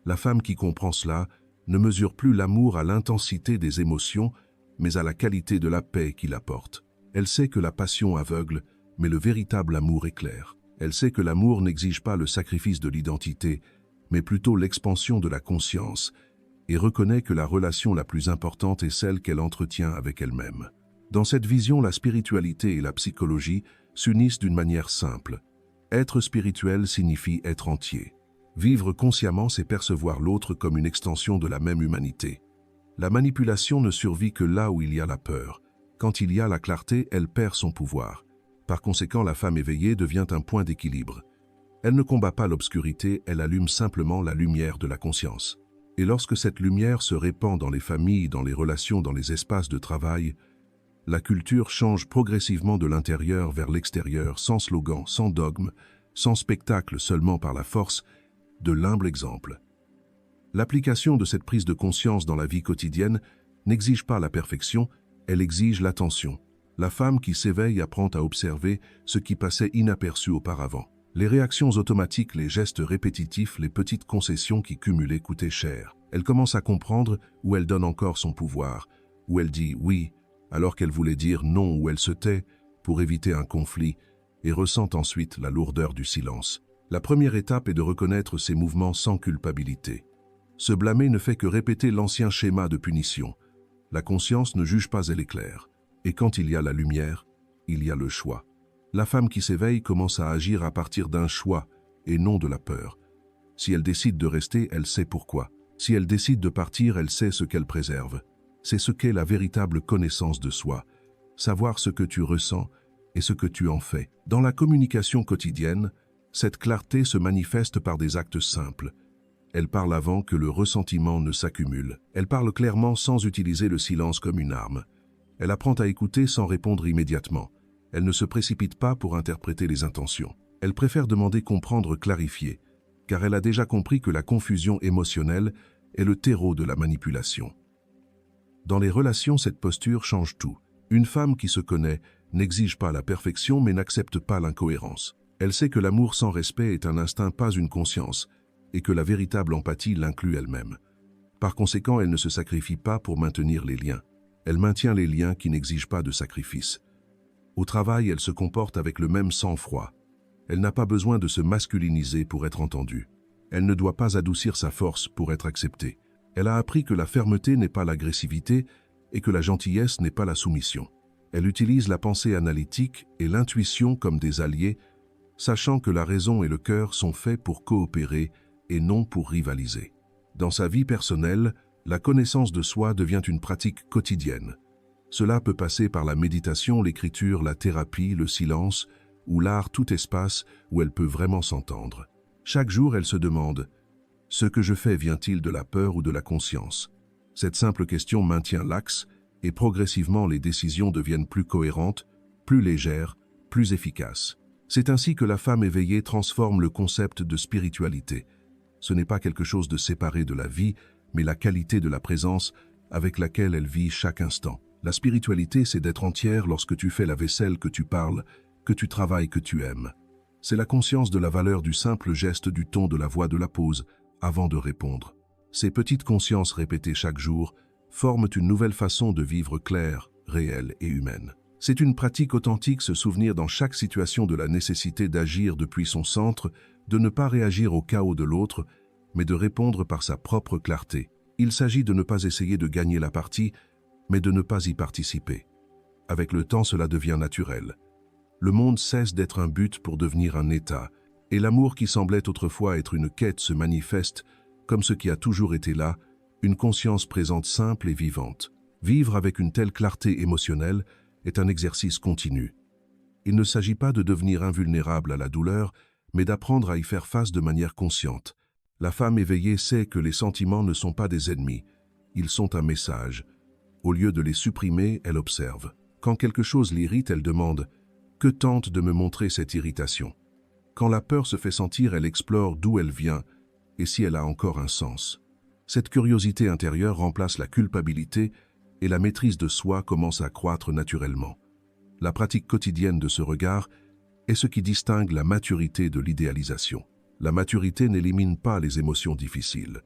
La femme qui comprend cela ne mesure plus l'amour à l'intensité des émotions, mais à la qualité de la paix qu'il apporte. Elle sait que la passion aveugle, mais le véritable amour éclaire. Elle sait que l'amour n'exige pas le sacrifice de l'identité, mais plutôt l'expansion de la conscience, et reconnaît que la relation la plus importante est celle qu'elle entretient avec elle-même. Dans cette vision, la spiritualité et la psychologie s'unissent d'une manière simple. Être spirituel signifie être entier. Vivre consciemment, c'est percevoir l'autre comme une extension de la même humanité. La manipulation ne survit que là où il y a la peur. Quand il y a la clarté, elle perd son pouvoir. Par conséquent, la femme éveillée devient un point d'équilibre. Elle ne combat pas l'obscurité, elle allume simplement la lumière de la conscience. Et lorsque cette lumière se répand dans les familles, dans les relations, dans les espaces de travail, la culture change progressivement de l'intérieur vers l'extérieur, sans slogan, sans dogme, sans spectacle, seulement par la force de l'humble exemple. L'application de cette prise de conscience dans la vie quotidienne n'exige pas la perfection, elle exige l'attention. La femme qui s'éveille apprend à observer ce qui passait inaperçu auparavant. Les réactions automatiques, les gestes répétitifs, les petites concessions qui cumulées coûtaient cher. Elle commence à comprendre où elle donne encore son pouvoir, où elle dit oui, alors qu'elle voulait dire non, où elle se tait pour éviter un conflit, et ressent ensuite la lourdeur du silence. La première étape est de reconnaître ses mouvements sans culpabilité. Se blâmer ne fait que répéter l'ancien schéma de punition. La conscience ne juge pas, elle éclaire. Et quand il y a la lumière, il y a le choix. La femme qui s'éveille commence à agir à partir d'un choix et non de la peur. Si elle décide de rester, elle sait pourquoi. Si elle décide de partir, elle sait ce qu'elle préserve. C'est ce qu'est la véritable connaissance de soi. Savoir ce que tu ressens et ce que tu en fais. Dans la communication quotidienne, cette clarté se manifeste par des actes simples. Elle parle avant que le ressentiment ne s'accumule. Elle parle clairement sans utiliser le silence comme une arme. Elle apprend à écouter sans répondre immédiatement. Elle ne se précipite pas pour interpréter les intentions. Elle préfère demander, comprendre, clarifier, car elle a déjà compris que la confusion émotionnelle est le terreau de la manipulation. Dans les relations, cette posture change tout. Une femme qui se connaît n'exige pas la perfection mais n'accepte pas l'incohérence. Elle sait que l'amour sans respect est un instinct, pas une conscience, et que la véritable empathie l'inclut elle-même. Par conséquent, elle ne se sacrifie pas pour maintenir les liens. Elle maintient les liens qui n'exigent pas de sacrifice. Au travail, elle se comporte avec le même sang-froid. Elle n'a pas besoin de se masculiniser pour être entendue. Elle ne doit pas adoucir sa force pour être acceptée. Elle a appris que la fermeté n'est pas l'agressivité et que la gentillesse n'est pas la soumission. Elle utilise la pensée analytique et l'intuition comme des alliés, sachant que la raison et le cœur sont faits pour coopérer et non pour rivaliser. Dans sa vie personnelle, la connaissance de soi devient une pratique quotidienne. Cela peut passer par la méditation, l'écriture, la thérapie, le silence, ou l'art, tout espace où elle peut vraiment s'entendre. Chaque jour, elle se demande « Ce que je fais vient-il de la peur ou de la conscience ?» Cette simple question maintient l'axe et progressivement les décisions deviennent plus cohérentes, plus légères, plus efficaces. C'est ainsi que la femme éveillée transforme le concept de spiritualité. Ce n'est pas quelque chose de séparé de la vie, mais la qualité de la présence avec laquelle elle vit chaque instant. La spiritualité, c'est d'être entière lorsque tu fais la vaisselle, que tu parles, que tu travailles, que tu aimes. C'est la conscience de la valeur du simple geste, du ton, de la voix, de la pause, avant de répondre. Ces petites consciences répétées chaque jour forment une nouvelle façon de vivre claire, réelle et humaine. C'est une pratique authentique, se souvenir dans chaque situation de la nécessité d'agir depuis son centre, de ne pas réagir au chaos de l'autre, mais de répondre par sa propre clarté. Il s'agit de ne pas essayer de gagner la partie, mais de ne pas y participer. Avec le temps, cela devient naturel. Le monde cesse d'être un but pour devenir un état, et l'amour qui semblait autrefois être une quête se manifeste comme ce qui a toujours été là, une conscience présente simple et vivante. Vivre avec une telle clarté émotionnelle est un exercice continu. Il ne s'agit pas de devenir invulnérable à la douleur, mais d'apprendre à y faire face de manière consciente. La femme éveillée sait que les sentiments ne sont pas des ennemis, ils sont un message. Au lieu de les supprimer, elle observe. Quand quelque chose l'irrite, elle demande « Que tente de me montrer cette irritation ?» Quand la peur se fait sentir, elle explore d'où elle vient et si elle a encore un sens. Cette curiosité intérieure remplace la culpabilité et la maîtrise de soi commence à croître naturellement. La pratique quotidienne de ce regard est ce qui distingue la maturité de l'idéalisation. La maturité n'élimine pas les émotions difficiles.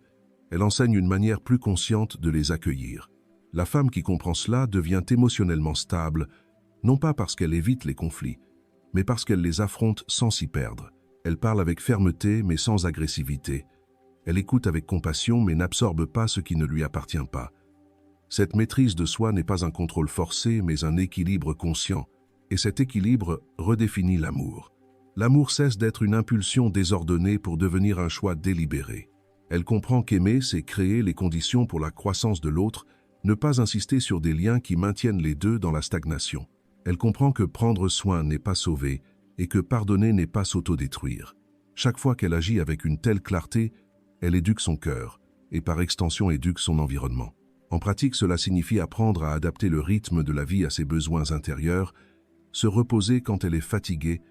Elle enseigne une manière plus consciente de les accueillir. La femme qui comprend cela devient émotionnellement stable, non pas parce qu'elle évite les conflits, mais parce qu'elle les affronte sans s'y perdre. Elle parle avec fermeté mais sans agressivité. Elle écoute avec compassion mais n'absorbe pas ce qui ne lui appartient pas. Cette maîtrise de soi n'est pas un contrôle forcé mais un équilibre conscient, et cet équilibre redéfinit l'amour. L'amour cesse d'être une impulsion désordonnée pour devenir un choix délibéré. Elle comprend qu'aimer, c'est créer les conditions pour la croissance de l'autre, ne pas insister sur des liens qui maintiennent les deux dans la stagnation. Elle comprend que prendre soin n'est pas sauver et que pardonner n'est pas s'autodétruire. Chaque fois qu'elle agit avec une telle clarté, elle éduque son cœur et par extension éduque son environnement. En pratique, cela signifie apprendre à adapter le rythme de la vie à ses besoins intérieurs, se reposer quand elle est fatiguée,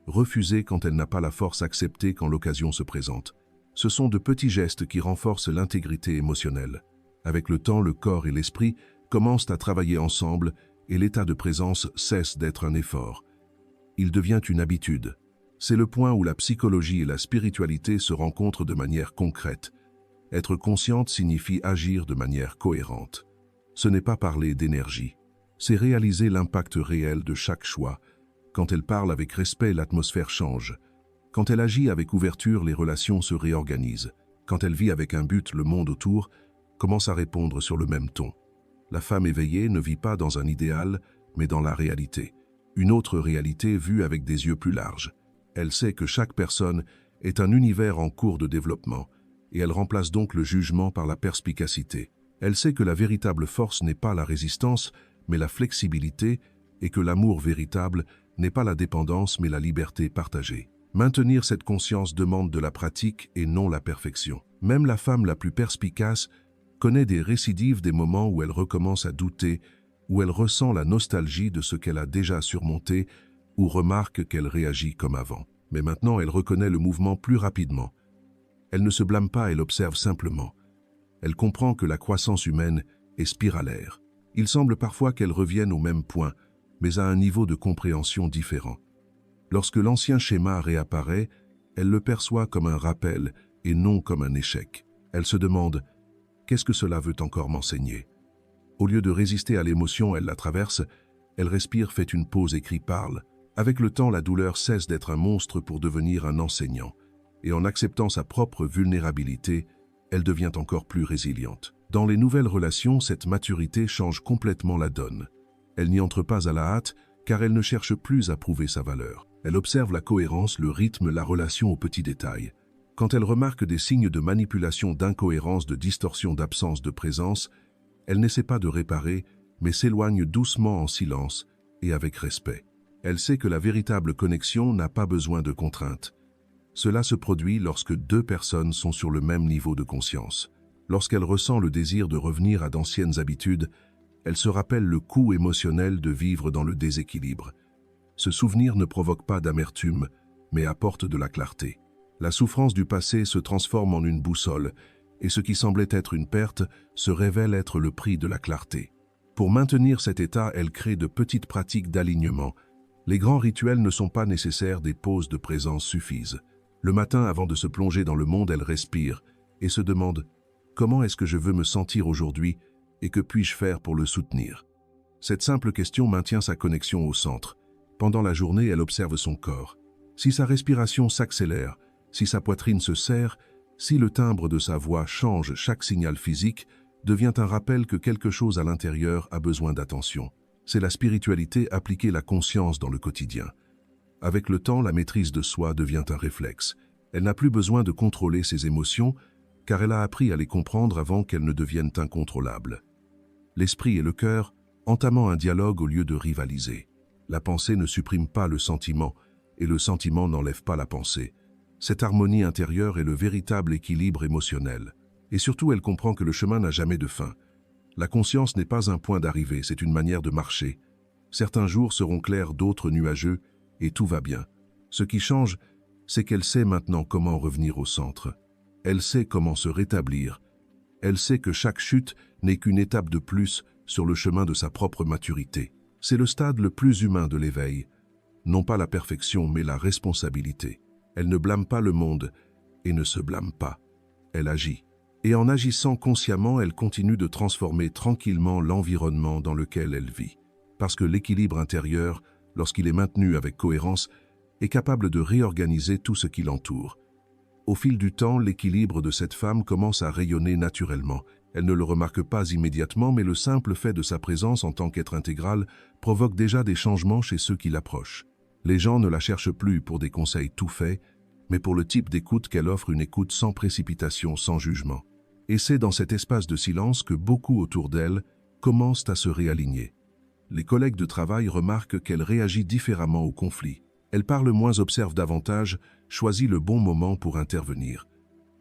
refuser quand elle n'a pas la force, accepter quand l'occasion se présente. Ce sont de petits gestes qui renforcent l'intégrité émotionnelle. Avec le temps, le corps et l'esprit commencent à travailler ensemble et l'état de présence cesse d'être un effort. Il devient une habitude. C'est le point où la psychologie et la spiritualité se rencontrent de manière concrète. Être consciente signifie agir de manière cohérente. Ce n'est pas parler d'énergie, c'est réaliser l'impact réel de chaque choix. Quand elle parle avec respect, l'atmosphère change. Quand elle agit avec ouverture, les relations se réorganisent. Quand elle vit avec un but, le monde autour commence à répondre sur le même ton. La femme éveillée ne vit pas dans un idéal, mais dans la réalité. une autre réalité vue avec des yeux plus larges. Elle sait que chaque personne est un univers en cours de développement, et elle remplace donc le jugement par la perspicacité. Elle sait que la véritable force n'est pas la résistance, mais la flexibilité, et que l'amour véritable n'est pas la dépendance, mais la liberté partagée. Maintenir cette conscience demande de la pratique et non la perfection. Même la femme la plus perspicace connaît des récidives, des moments où elle recommence à douter, où elle ressent la nostalgie de ce qu'elle a déjà surmonté, ou remarque qu'elle réagit comme avant. Mais maintenant, elle reconnaît le mouvement plus rapidement. Elle ne se blâme pas, elle observe simplement. Elle comprend que la croissance humaine est spiralaire. Il semble parfois qu'elle revienne au même point, mais à un niveau de compréhension différent. Lorsque l'ancien schéma réapparaît, elle le perçoit comme un rappel et non comme un échec. Elle se demande « Qu'est-ce que cela veut encore m'enseigner ?» Au lieu de résister à l'émotion, elle la traverse, elle respire, fait une pause, écrit, parle. Avec le temps, la douleur cesse d'être un monstre pour devenir un enseignant. Et en acceptant sa propre vulnérabilité, elle devient encore plus résiliente. Dans les nouvelles relations, cette maturité change complètement la donne. Elle n'y entre pas à la hâte, car elle ne cherche plus à prouver sa valeur. Elle observe la cohérence, le rythme, la relation aux petits détails. Quand elle remarque des signes de manipulation, d'incohérence, de distorsion, d'absence de présence, elle n'essaie pas de réparer, mais s'éloigne doucement en silence et avec respect. Elle sait que la véritable connexion n'a pas besoin de contraintes. Cela se produit lorsque deux personnes sont sur le même niveau de conscience. Lorsqu'elle ressent le désir de revenir à d'anciennes habitudes, elle se rappelle le coût émotionnel de vivre dans le déséquilibre. Ce souvenir ne provoque pas d'amertume, mais apporte de la clarté. La souffrance du passé se transforme en une boussole, et ce qui semblait être une perte se révèle être le prix de la clarté. Pour maintenir cet état, elle crée de petites pratiques d'alignement. Les grands rituels ne sont pas nécessaires, des pauses de présence suffisent. Le matin, avant de se plonger dans le monde, elle respire et se demande « Comment est-ce que je veux me sentir aujourd'hui et que puis-je faire pour le soutenir ?» Cette simple question maintient sa connexion au centre. Pendant la journée, elle observe son corps. Si sa respiration s'accélère, si sa poitrine se serre, si le timbre de sa voix change, chaque signal physique devient un rappel que quelque chose à l'intérieur a besoin d'attention. C'est la spiritualité appliquer la conscience dans le quotidien. Avec le temps, la maîtrise de soi devient un réflexe. Elle n'a plus besoin de contrôler ses émotions, car elle a appris à les comprendre avant qu'elles ne deviennent incontrôlables. L'esprit et le cœur entamant un dialogue au lieu de rivaliser. La pensée ne supprime pas le sentiment, et le sentiment n'enlève pas la pensée. Cette harmonie intérieure est le véritable équilibre émotionnel. Et surtout, elle comprend que le chemin n'a jamais de fin. La conscience n'est pas un point d'arrivée, c'est une manière de marcher. Certains jours seront clairs, d'autres nuageux, et tout va bien. Ce qui change, c'est qu'elle sait maintenant comment revenir au centre. Elle sait comment se rétablir. Elle sait que chaque chute n'est qu'une étape de plus sur le chemin de sa propre maturité. C'est le stade le plus humain de l'éveil. Non pas la perfection, mais la responsabilité. Elle ne blâme pas le monde et ne se blâme pas. Elle agit. Et en agissant consciemment, elle continue de transformer tranquillement l'environnement dans lequel elle vit. Parce que l'équilibre intérieur, lorsqu'il est maintenu avec cohérence, est capable de réorganiser tout ce qui l'entoure. Au fil du temps, l'équilibre de cette femme commence à rayonner naturellement. Elle ne le remarque pas immédiatement, mais le simple fait de sa présence en tant qu'être intégral provoque déjà des changements chez ceux qui l'approchent. Les gens ne la cherchent plus pour des conseils tout faits, mais pour le type d'écoute qu'elle offre, une écoute sans précipitation, sans jugement. Et c'est dans cet espace de silence que beaucoup autour d'elle commencent à se réaligner. Les collègues de travail remarquent qu'elle réagit différemment au conflit. Elle parle moins, observe davantage, choisit le bon moment pour intervenir.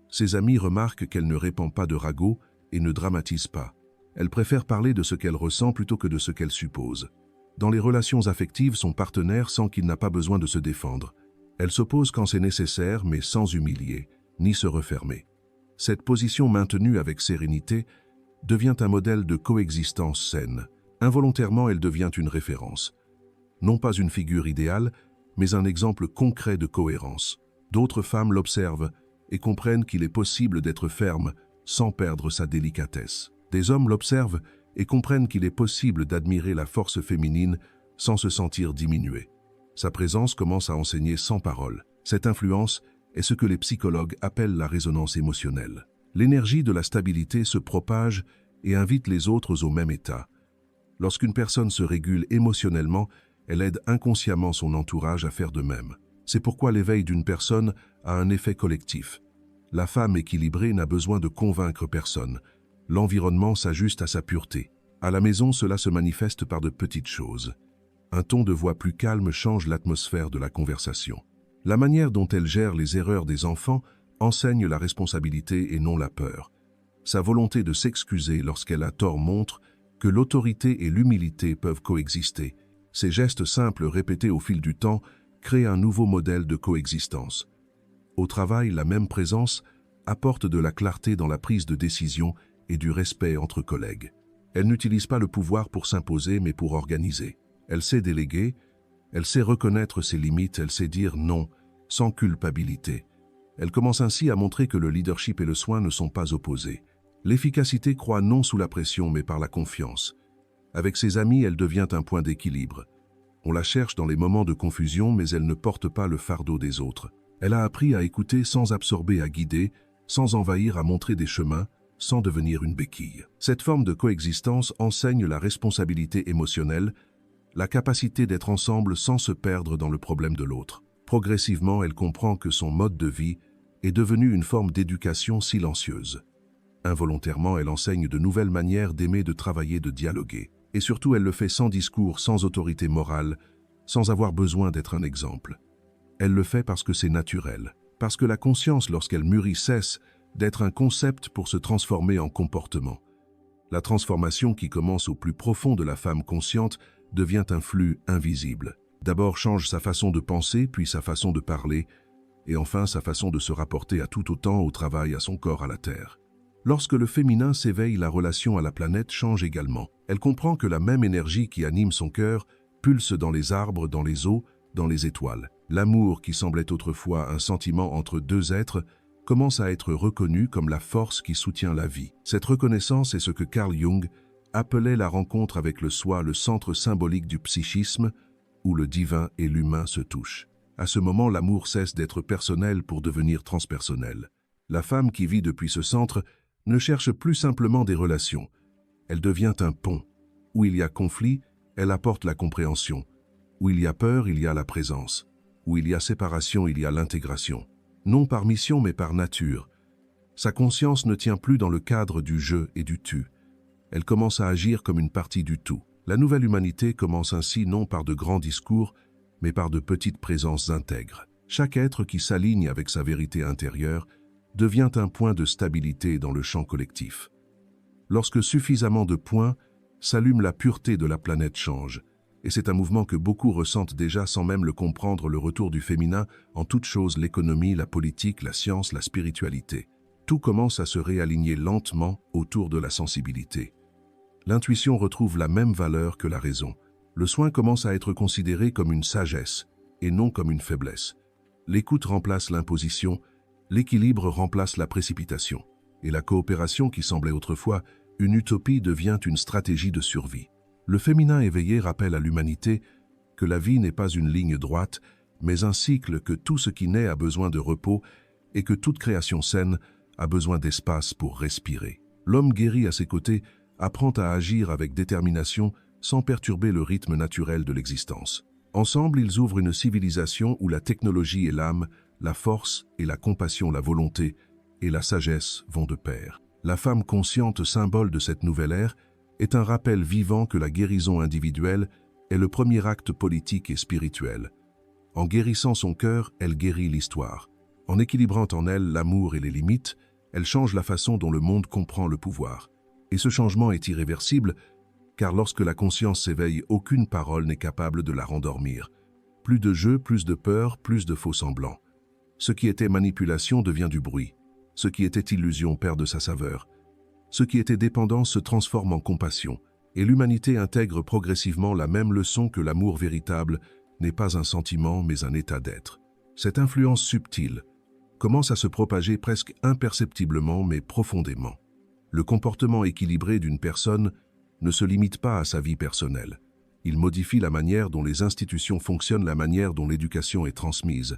Ses amis remarquent qu'elle ne répand pas de ragots et ne dramatise pas. Elle préfère parler de ce qu'elle ressent plutôt que de ce qu'elle suppose. Dans les relations affectives, son partenaire sent qu'il n'a pas besoin de se défendre. Elle s'oppose quand c'est nécessaire, mais sans humilier, ni se refermer. Cette position maintenue avec sérénité devient un modèle de coexistence saine. Involontairement, elle devient une référence. Non pas une figure idéale, mais un exemple concret de cohérence. D'autres femmes l'observent et comprennent qu'il est possible d'être ferme sans perdre sa délicatesse. Des hommes l'observent et comprennent qu'il est possible d'admirer la force féminine sans se sentir diminué. Sa présence commence à enseigner sans parole. Cette influence est ce que les psychologues appellent la résonance émotionnelle. L'énergie de la stabilité se propage et invite les autres au même état. Lorsqu'une personne se régule émotionnellement, elle aide inconsciemment son entourage à faire de même. C'est pourquoi l'éveil d'une personne a un effet collectif. La femme équilibrée n'a besoin de convaincre personne. L'environnement s'ajuste à sa pureté. À la maison, cela se manifeste par de petites choses. Un ton de voix plus calme change l'atmosphère de la conversation. La manière dont elle gère les erreurs des enfants enseigne la responsabilité et non la peur. Sa volonté de s'excuser lorsqu'elle a tort montre que l'autorité et l'humilité peuvent coexister. Ces gestes simples répétés au fil du temps créent un nouveau modèle de coexistence. Au travail, la même présence apporte de la clarté dans la prise de décision et du respect entre collègues. Elle n'utilise pas le pouvoir pour s'imposer, mais pour organiser. Elle sait déléguer, elle sait reconnaître ses limites, elle sait dire non, sans culpabilité. Elle commence ainsi à montrer que le leadership et le soin ne sont pas opposés. L'efficacité croît non sous la pression, mais par la confiance. Avec ses amis, elle devient un point d'équilibre. On la cherche dans les moments de confusion, mais elle ne porte pas le fardeau des autres. Elle a appris à écouter sans absorber, à guider, sans envahir, à montrer des chemins, sans devenir une béquille. Cette forme de coexistence enseigne la responsabilité émotionnelle, la capacité d'être ensemble sans se perdre dans le problème de l'autre. Progressivement, elle comprend que son mode de vie est devenu une forme d'éducation silencieuse. Involontairement, elle enseigne de nouvelles manières d'aimer, de travailler, de dialoguer. Et surtout, elle le fait sans discours, sans autorité morale, sans avoir besoin d'être un exemple. Elle le fait parce que c'est naturel, parce que la conscience, lorsqu'elle mûrit, cesse d'être un concept pour se transformer en comportement. La transformation qui commence au plus profond de la femme consciente devient un flux invisible. D'abord change sa façon de penser, puis sa façon de parler, et enfin sa façon de se rapporter à tout autant au travail, à son corps, à la terre. Lorsque le féminin s'éveille, la relation à la planète change également. Elle comprend que la même énergie qui anime son cœur pulse dans les arbres, dans les eaux, dans les étoiles. L'amour, qui semblait autrefois un sentiment entre deux êtres, commence à être reconnu comme la force qui soutient la vie. Cette reconnaissance est ce que Carl Jung appelait la rencontre avec le soi, le centre symbolique du psychisme, où le divin et l'humain se touchent. À ce moment, l'amour cesse d'être personnel pour devenir transpersonnel. La femme qui vit depuis ce centre ne cherche plus simplement des relations. Elle devient un pont. Où il y a conflit, elle apporte la compréhension. Où il y a peur, il y a la présence. Où il y a séparation, il y a l'intégration. Non par mission, mais par nature. Sa conscience ne tient plus dans le cadre du je et du tu. Elle commence à agir comme une partie du tout. La nouvelle humanité commence ainsi non par de grands discours, mais par de petites présences intègres. Chaque être qui s'aligne avec sa vérité intérieure devient un point de stabilité dans le champ collectif. Lorsque suffisamment de points s'allume, la pureté de la planète change. Et c'est un mouvement que beaucoup ressentent déjà sans même le comprendre, le retour du féminin en toutes choses, l'économie, la politique, la science, la spiritualité. Tout commence à se réaligner lentement autour de la sensibilité. L'intuition retrouve la même valeur que la raison. Le soin commence à être considéré comme une sagesse et non comme une faiblesse. L'écoute remplace l'imposition, l'équilibre remplace la précipitation. Et la coopération qui semblait autrefois une utopie devient une stratégie de survie. Le féminin éveillé rappelle à l'humanité que la vie n'est pas une ligne droite, mais un cycle, que tout ce qui naît a besoin de repos et que toute création saine a besoin d'espace pour respirer. L'homme guéri à ses côtés apprend à agir avec détermination sans perturber le rythme naturel de l'existence. Ensemble, ils ouvrent une civilisation où la technologie et l'âme, la force et la compassion, la volonté et la sagesse vont de pair. La femme consciente, symbole de cette nouvelle ère, est un rappel vivant que la guérison individuelle est le premier acte politique et spirituel. En guérissant son cœur, elle guérit l'histoire. En équilibrant en elle l'amour et les limites, elle change la façon dont le monde comprend le pouvoir. Et ce changement est irréversible, car lorsque la conscience s'éveille, aucune parole n'est capable de la rendormir. Plus de jeu, plus de peur, plus de faux semblants. Ce qui était manipulation devient du bruit. Ce qui était illusion perd de sa saveur. Ce qui était dépendance se transforme en compassion, et l'humanité intègre progressivement la même leçon que l'amour véritable n'est pas un sentiment mais un état d'être. Cette influence subtile commence à se propager presque imperceptiblement mais profondément. Le comportement équilibré d'une personne ne se limite pas à sa vie personnelle. Il modifie la manière dont les institutions fonctionnent, la manière dont l'éducation est transmise,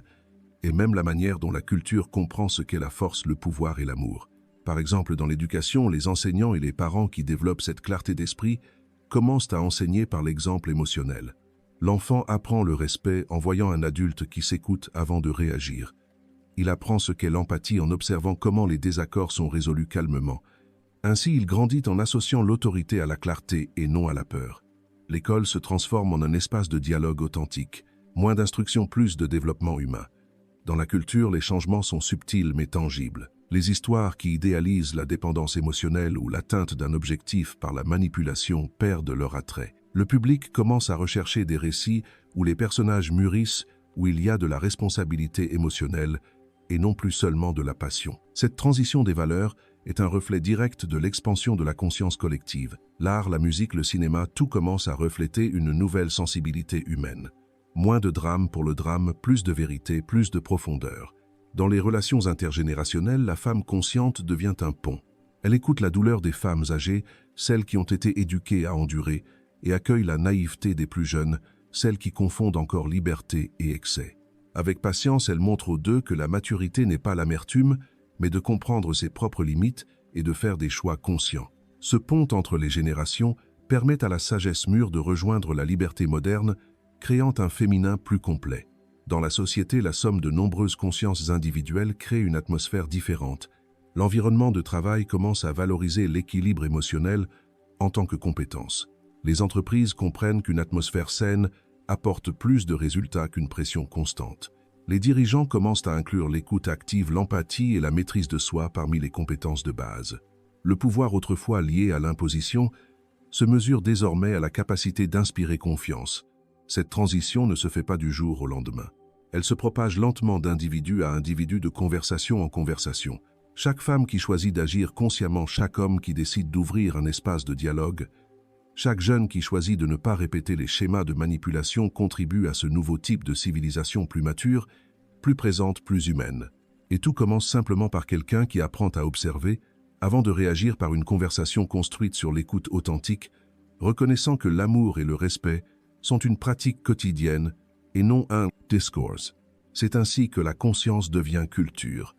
et même la manière dont la culture comprend ce qu'est la force, le pouvoir et l'amour. Par exemple, dans l'éducation, les enseignants et les parents qui développent cette clarté d'esprit commencent à enseigner par l'exemple émotionnel. L'enfant apprend le respect en voyant un adulte qui s'écoute avant de réagir. Il apprend ce qu'est l'empathie en observant comment les désaccords sont résolus calmement. Ainsi, il grandit en associant l'autorité à la clarté et non à la peur. L'école se transforme en un espace de dialogue authentique. Moins d'instruction, plus de développement humain. Dans la culture, les changements sont subtils mais tangibles. Les histoires qui idéalisent la dépendance émotionnelle ou l'atteinte d'un objectif par la manipulation perdent leur attrait. Le public commence à rechercher des récits où les personnages mûrissent, où il y a de la responsabilité émotionnelle et non plus seulement de la passion. Cette transition des valeurs est un reflet direct de l'expansion de la conscience collective. L'art, la musique, le cinéma, tout commence à refléter une nouvelle sensibilité humaine. Moins de drame pour le drame, plus de vérité, plus de profondeur. Dans les relations intergénérationnelles, la femme consciente devient un pont. Elle écoute la douleur des femmes âgées, celles qui ont été éduquées à endurer, et accueille la naïveté des plus jeunes, celles qui confondent encore liberté et excès. Avec patience, elle montre aux deux que la maturité n'est pas l'amertume, mais de comprendre ses propres limites et de faire des choix conscients. Ce pont entre les générations permet à la sagesse mûre de rejoindre la liberté moderne, créant un féminin plus complet. Dans la société, la somme de nombreuses consciences individuelles crée une atmosphère différente. L'environnement de travail commence à valoriser l'équilibre émotionnel en tant que compétence. Les entreprises comprennent qu'une atmosphère saine apporte plus de résultats qu'une pression constante. Les dirigeants commencent à inclure l'écoute active, l'empathie et la maîtrise de soi parmi les compétences de base. Le pouvoir autrefois lié à l'imposition se mesure désormais à la capacité d'inspirer confiance. Cette transition ne se fait pas du jour au lendemain. Elle se propage lentement d'individu à individu, de conversation en conversation. Chaque femme qui choisit d'agir consciemment, chaque homme qui décide d'ouvrir un espace de dialogue, chaque jeune qui choisit de ne pas répéter les schémas de manipulation contribue à ce nouveau type de civilisation plus mature, plus présente, plus humaine. Et tout commence simplement par quelqu'un qui apprend à observer, avant de réagir par une conversation construite sur l'écoute authentique, reconnaissant que l'amour et le respect sont une pratique quotidienne et non un discours. C'est ainsi que la conscience devient culture.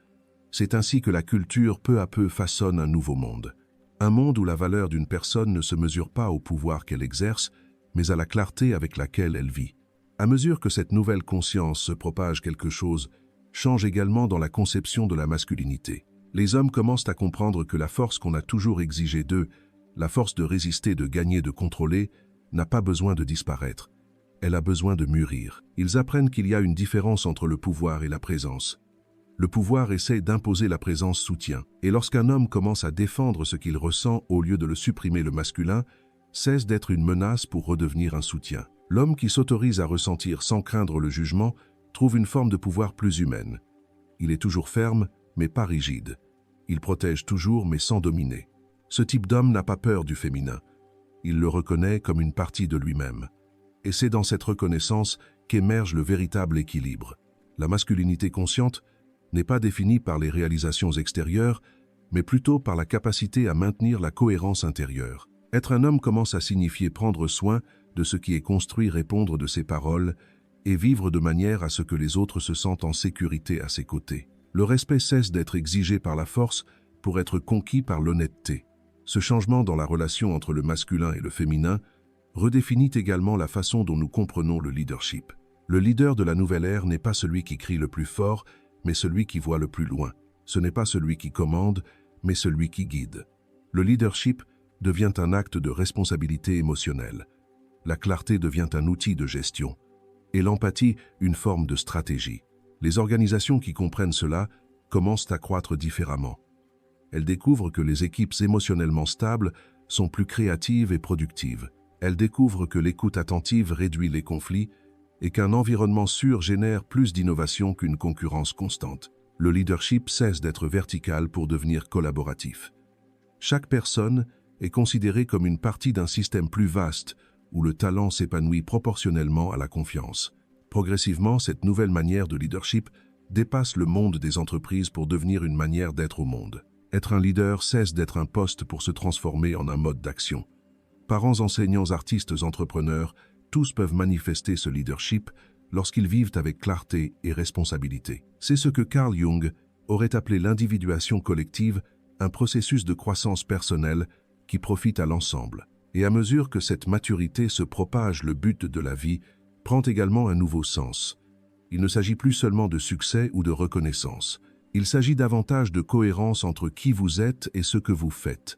C'est ainsi que la culture peu à peu façonne un nouveau monde. Un monde où la valeur d'une personne ne se mesure pas au pouvoir qu'elle exerce, mais à la clarté avec laquelle elle vit. À mesure que cette nouvelle conscience se propage, quelque chose change également dans la conception de la masculinité. Les hommes commencent à comprendre que la force qu'on a toujours exigée d'eux, la force de résister, de gagner, de contrôler, n'a pas besoin de disparaître. Elle a besoin de mûrir. Ils apprennent qu'il y a une différence entre le pouvoir et la présence. Le pouvoir essaie d'imposer, la présence soutient. Et lorsqu'un homme commence à défendre ce qu'il ressent au lieu de le supprimer, le masculin cesse d'être une menace pour redevenir un soutien. L'homme qui s'autorise à ressentir sans craindre le jugement trouve une forme de pouvoir plus humaine. Il est toujours ferme, mais pas rigide. Il protège toujours, mais sans dominer. Ce type d'homme n'a pas peur du féminin. Il le reconnaît comme une partie de lui-même. Et c'est dans cette reconnaissance qu'émerge le véritable équilibre. La masculinité consciente n'est pas définie par les réalisations extérieures, mais plutôt par la capacité à maintenir la cohérence intérieure. Être un homme commence à signifier prendre soin de ce qui est construit, répondre de ses paroles et vivre de manière à ce que les autres se sentent en sécurité à ses côtés. Le respect cesse d'être exigé par la force pour être conquis par l'honnêteté. Ce changement dans la relation entre le masculin et le féminin redéfinit également la façon dont nous comprenons le leadership. Le leader de la nouvelle ère n'est pas celui qui crie le plus fort, mais celui qui voit le plus loin. Ce n'est pas celui qui commande, mais celui qui guide. Le leadership devient un acte de responsabilité émotionnelle. La clarté devient un outil de gestion. Et l'empathie, une forme de stratégie. Les organisations qui comprennent cela commencent à croître différemment. Elles découvrent que les équipes émotionnellement stables sont plus créatives et productives. Elles découvrent que l'écoute attentive réduit les conflits et qu'un environnement sûr génère plus d'innovation qu'une concurrence constante. Le leadership cesse d'être vertical pour devenir collaboratif. Chaque personne est considérée comme une partie d'un système plus vaste où le talent s'épanouit proportionnellement à la confiance. Progressivement, cette nouvelle manière de leadership dépasse le monde des entreprises pour devenir une manière d'être au monde. Être un leader cesse d'être un poste pour se transformer en un mode d'action. Parents, enseignants, artistes, entrepreneurs, tous peuvent manifester ce leadership lorsqu'ils vivent avec clarté et responsabilité. C'est ce que Carl Jung aurait appelé l'individuation collective, un processus de croissance personnelle qui profite à l'ensemble. Et à mesure que cette maturité se propage, le but de la vie prend également un nouveau sens. Il ne s'agit plus seulement de succès ou de reconnaissance. Il s'agit davantage de cohérence entre qui vous êtes et ce que vous faites.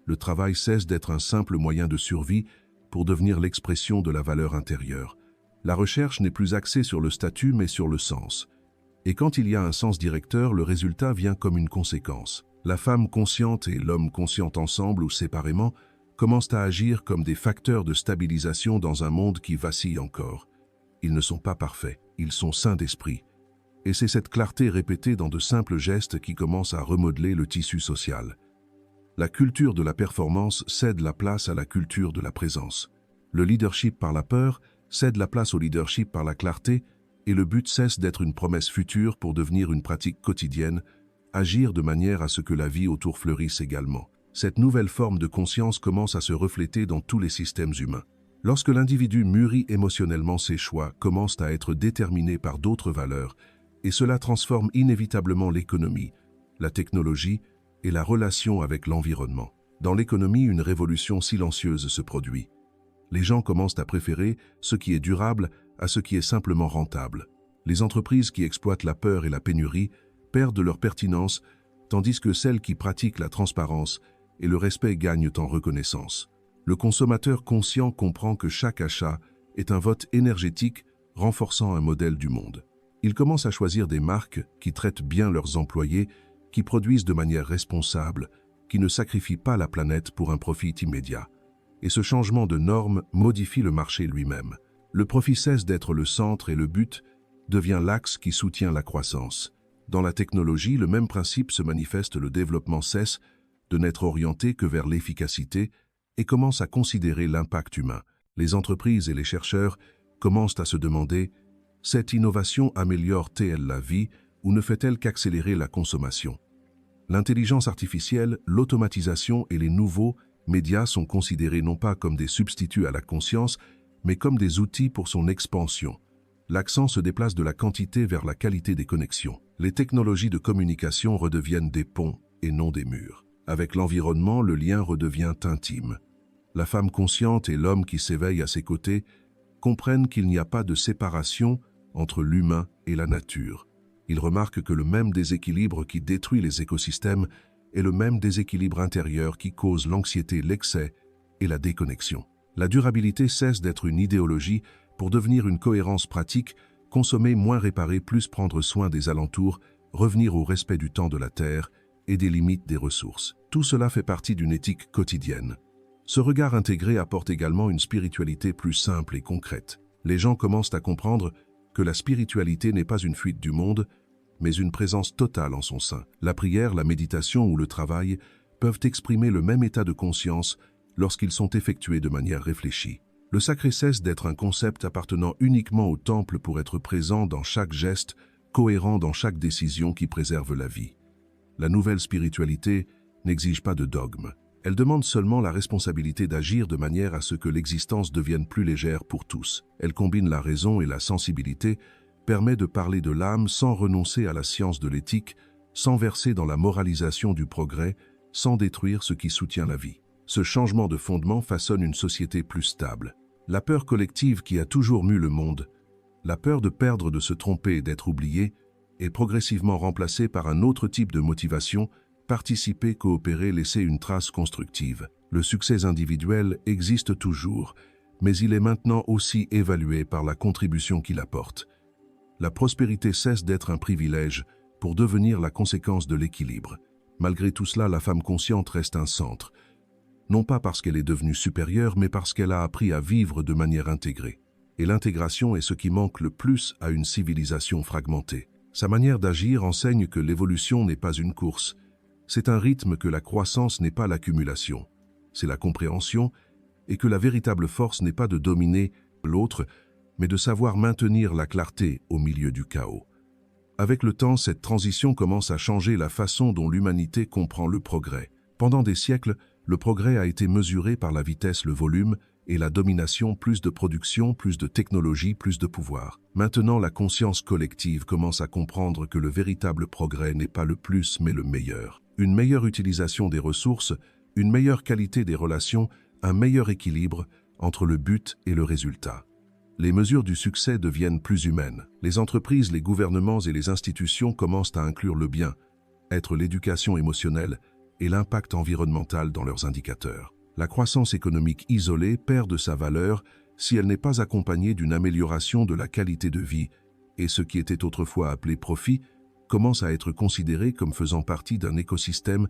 Le travail cesse d'être un simple moyen de survie pour devenir l'expression de la valeur intérieure. La recherche n'est plus axée sur le statut mais sur le sens. Et quand il y a un sens directeur, le résultat vient comme une conséquence. La femme consciente et l'homme conscient ensemble ou séparément commencent à agir comme des facteurs de stabilisation dans un monde qui vacille encore. Ils ne sont pas parfaits, ils sont sains d'esprit. Et c'est cette clarté répétée dans de simples gestes qui commence à remodeler le tissu social. La culture de la performance cède la place à la culture de la présence. Le leadership par la peur cède la place au leadership par la clarté et le but cesse d'être une promesse future pour devenir une pratique quotidienne, agir de manière à ce que la vie autour fleurisse également. Cette nouvelle forme de conscience commence à se refléter dans tous les systèmes humains. Lorsque l'individu mûrit émotionnellement, ses choix commencent à être déterminés par d'autres valeurs et cela transforme inévitablement l'économie, la technologie et la relation avec l'environnement. Dans l'économie, une révolution silencieuse se produit. Les gens commencent à préférer ce qui est durable à ce qui est simplement rentable. Les entreprises qui exploitent la peur et la pénurie perdent leur pertinence, tandis que celles qui pratiquent la transparence et le respect gagnent en reconnaissance. Le consommateur conscient comprend que chaque achat est un vote énergétique renforçant un modèle du monde. Il commence à choisir des marques qui traitent bien leurs employés, qui produisent de manière responsable, qui ne sacrifient pas la planète pour un profit immédiat. Et ce changement de normes modifie le marché lui-même. Le profit cesse d'être le centre et le but devient l'axe qui soutient la croissance. Dans la technologie, le même principe se manifeste, le développement cesse de n'être orienté que vers l'efficacité et commence à considérer l'impact humain. Les entreprises et les chercheurs commencent à se demander « Cette innovation améliore-t-elle la vie ou ne fait-elle qu'accélérer la consommation ?» L'intelligence artificielle, l'automatisation et les nouveaux médias sont considérés non pas comme des substituts à la conscience, mais comme des outils pour son expansion. L'accent se déplace de la quantité vers la qualité des connexions. Les technologies de communication redeviennent des ponts et non des murs. Avec l'environnement, le lien redevient intime. La femme consciente et l'homme qui s'éveille à ses côtés comprennent qu'il n'y a pas de séparation entre l'humain et la nature. Ils remarquent que le même déséquilibre qui détruit les écosystèmes est le même déséquilibre intérieur qui cause l'anxiété, l'excès et la déconnexion. La durabilité cesse d'être une idéologie pour devenir une cohérence pratique, consommer moins, réparer plus, prendre soin des alentours, revenir au respect du temps de la terre et des limites des ressources. Tout cela fait partie d'une éthique quotidienne. Ce regard intégré apporte également une spiritualité plus simple et concrète. Les gens commencent à comprendre que la spiritualité n'est pas une fuite du monde, mais une présence totale en son sein. La prière, la méditation ou le travail peuvent exprimer le même état de conscience lorsqu'ils sont effectués de manière réfléchie. Le sacré cesse d'être un concept appartenant uniquement au temple pour être présent dans chaque geste, cohérent dans chaque décision qui préserve la vie. La nouvelle spiritualité n'exige pas de dogme. Elle demande seulement la responsabilité d'agir de manière à ce que l'existence devienne plus légère pour tous. Elle combine la raison et la sensibilité, permet de parler de l'âme sans renoncer à la science de l'éthique, sans verser dans la moralisation du progrès, sans détruire ce qui soutient la vie. Ce changement de fondement façonne une société plus stable. La peur collective qui a toujours mû le monde, la peur de perdre, de se tromper et d'être oublié, est progressivement remplacée par un autre type de motivation: participer, coopérer, laisser une trace constructive. Le succès individuel existe toujours, mais il est maintenant aussi évalué par la contribution qu'il apporte. La prospérité cesse d'être un privilège pour devenir la conséquence de l'équilibre. Malgré tout cela, la femme consciente reste un centre, non pas parce qu'elle est devenue supérieure, mais parce qu'elle a appris à vivre de manière intégrée. Et l'intégration est ce qui manque le plus à une civilisation fragmentée. Sa manière d'agir enseigne que l'évolution n'est pas une course. C'est un rythme, que la croissance n'est pas l'accumulation. C'est la compréhension, et que la véritable force n'est pas de dominer l'autre, mais de savoir maintenir la clarté au milieu du chaos. Avec le temps, cette transition commence à changer la façon dont l'humanité comprend le progrès. Pendant des siècles, le progrès a été mesuré par la vitesse, le volume et la domination: plus de production, plus de technologie, plus de pouvoir. Maintenant, la conscience collective commence à comprendre que le véritable progrès n'est pas le plus, mais le meilleur. Une meilleure utilisation des ressources, une meilleure qualité des relations, un meilleur équilibre entre le but et le résultat. Les mesures du succès deviennent plus humaines. Les entreprises, les gouvernements et les institutions commencent à inclure le bien, être l'éducation émotionnelle et l'impact environnemental dans leurs indicateurs. La croissance économique isolée perd de sa valeur si elle n'est pas accompagnée d'une amélioration de la qualité de vie, et ce qui était autrefois appelé profit commence à être considéré comme faisant partie d'un écosystème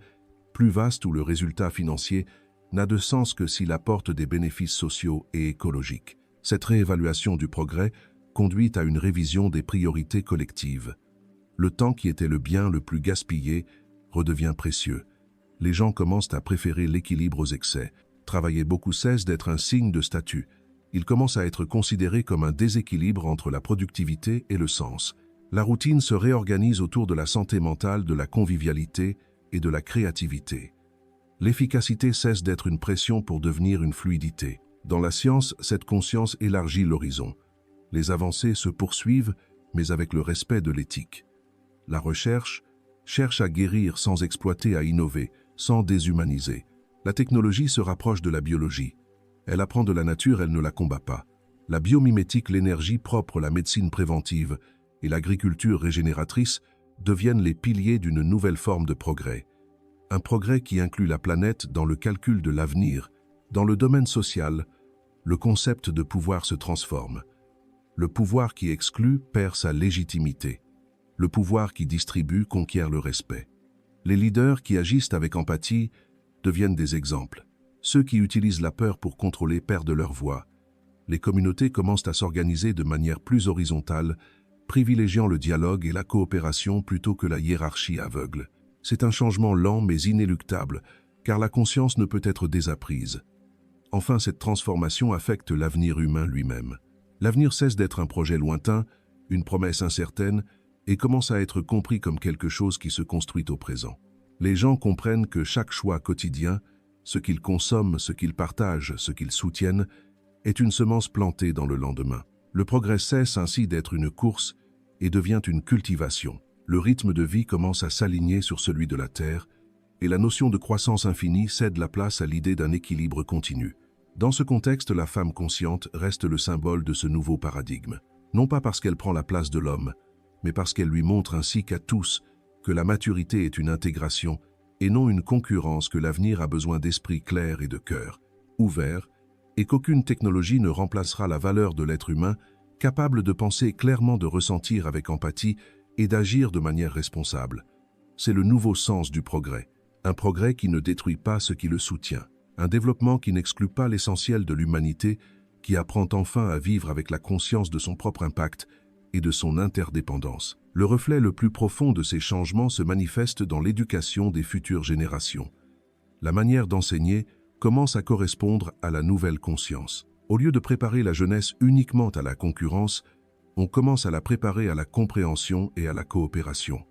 plus vaste où le résultat financier n'a de sens que s'il apporte des bénéfices sociaux et écologiques. Cette réévaluation du progrès conduit à une révision des priorités collectives. Le temps qui était le bien le plus gaspillé redevient précieux. Les gens commencent à préférer l'équilibre aux excès. Travailler beaucoup cesse d'être un signe de statut. Il commence à être considéré comme un déséquilibre entre la productivité et le sens. La routine se réorganise autour de la santé mentale, de la convivialité et de la créativité. L'efficacité cesse d'être une pression pour devenir une fluidité. Dans la science, cette conscience élargit l'horizon. Les avancées se poursuivent, mais avec le respect de l'éthique. La recherche cherche à guérir sans exploiter, à innover, sans déshumaniser. La technologie se rapproche de la biologie. Elle apprend de la nature, elle ne la combat pas. La biomimétique, l'énergie propre, la médecine préventive et l'agriculture régénératrice deviennent les piliers d'une nouvelle forme de progrès. Un progrès qui inclut la planète dans le calcul de l'avenir. Dans le domaine social, le concept de pouvoir se transforme. Le pouvoir qui exclut perd sa légitimité. Le pouvoir qui distribue conquiert le respect. Les leaders qui agissent avec empathie deviennent des exemples. Ceux qui utilisent la peur pour contrôler perdent leur voix. Les communautés commencent à s'organiser de manière plus horizontale, privilégiant le dialogue et la coopération plutôt que la hiérarchie aveugle. C'est un changement lent mais inéluctable, car la conscience ne peut être désapprise. Enfin, cette transformation affecte l'avenir humain lui-même. L'avenir cesse d'être un projet lointain, une promesse incertaine, et commence à être compris comme quelque chose qui se construit au présent. Les gens comprennent que chaque choix quotidien, ce qu'ils consomment, ce qu'ils partagent, ce qu'ils soutiennent, est une semence plantée dans le lendemain. Le progrès cesse ainsi d'être une course et devient une cultivation. Le rythme de vie commence à s'aligner sur celui de la Terre, et la notion de croissance infinie cède la place à l'idée d'un équilibre continu. Dans ce contexte, la femme consciente reste le symbole de ce nouveau paradigme. Non pas parce qu'elle prend la place de l'homme, mais parce qu'elle lui montre ainsi qu'à tous que la maturité est une intégration et non une concurrence, que l'avenir a besoin d'esprit clair et de cœur ouvert, et qu'aucune technologie ne remplacera la valeur de l'être humain capable de penser clairement, de ressentir avec empathie et d'agir de manière responsable. C'est le nouveau sens du progrès, un progrès qui ne détruit pas ce qui le soutient, un développement qui n'exclut pas l'essentiel de l'humanité, qui apprend enfin à vivre avec la conscience de son propre impact et de son interdépendance. Le reflet le plus profond de ces changements se manifeste dans l'éducation des futures générations. La manière d'enseigner commence à correspondre à la nouvelle conscience. Au lieu de préparer la jeunesse uniquement à la concurrence, on commence à la préparer à la compréhension et à la coopération.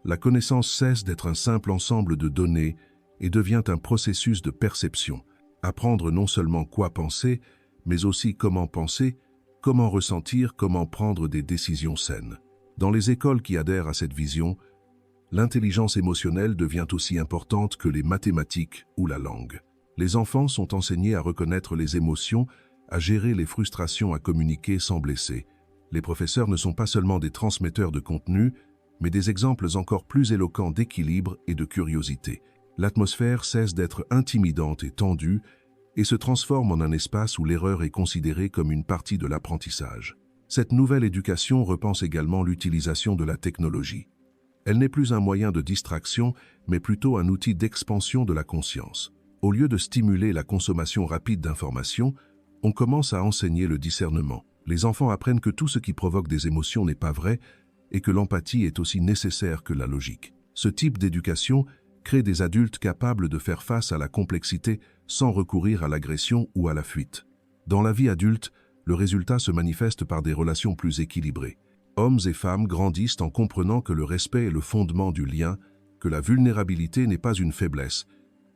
La connaissance cesse d'être un simple ensemble de données et devient un processus de perception. Apprendre non seulement quoi penser, mais aussi comment penser, comment ressentir, comment prendre des décisions saines. Dans les écoles qui adhèrent à cette vision, l'intelligence émotionnelle devient aussi importante que les mathématiques ou la langue. Les enfants sont enseignés à reconnaître les émotions, à gérer les frustrations, à communiquer sans blesser. Les professeurs ne sont pas seulement des transmetteurs de contenu, mais des exemples encore plus éloquents d'équilibre et de curiosité. L'atmosphère cesse d'être intimidante et tendue et se transforme en un espace où l'erreur est considérée comme une partie de l'apprentissage. Cette nouvelle éducation repense également l'utilisation de la technologie. Elle n'est plus un moyen de distraction, mais plutôt un outil d'expansion de la conscience. Au lieu de stimuler la consommation rapide d'informations, on commence à enseigner le discernement. Les enfants apprennent que tout ce qui provoque des émotions n'est pas vrai et que l'empathie est aussi nécessaire que la logique. Ce type d'éducation crée des adultes capables de faire face à la complexité sans recourir à l'agression ou à la fuite. Dans la vie adulte, le résultat se manifeste par des relations plus équilibrées. Hommes et femmes grandissent en comprenant que le respect est le fondement du lien, que la vulnérabilité n'est pas une faiblesse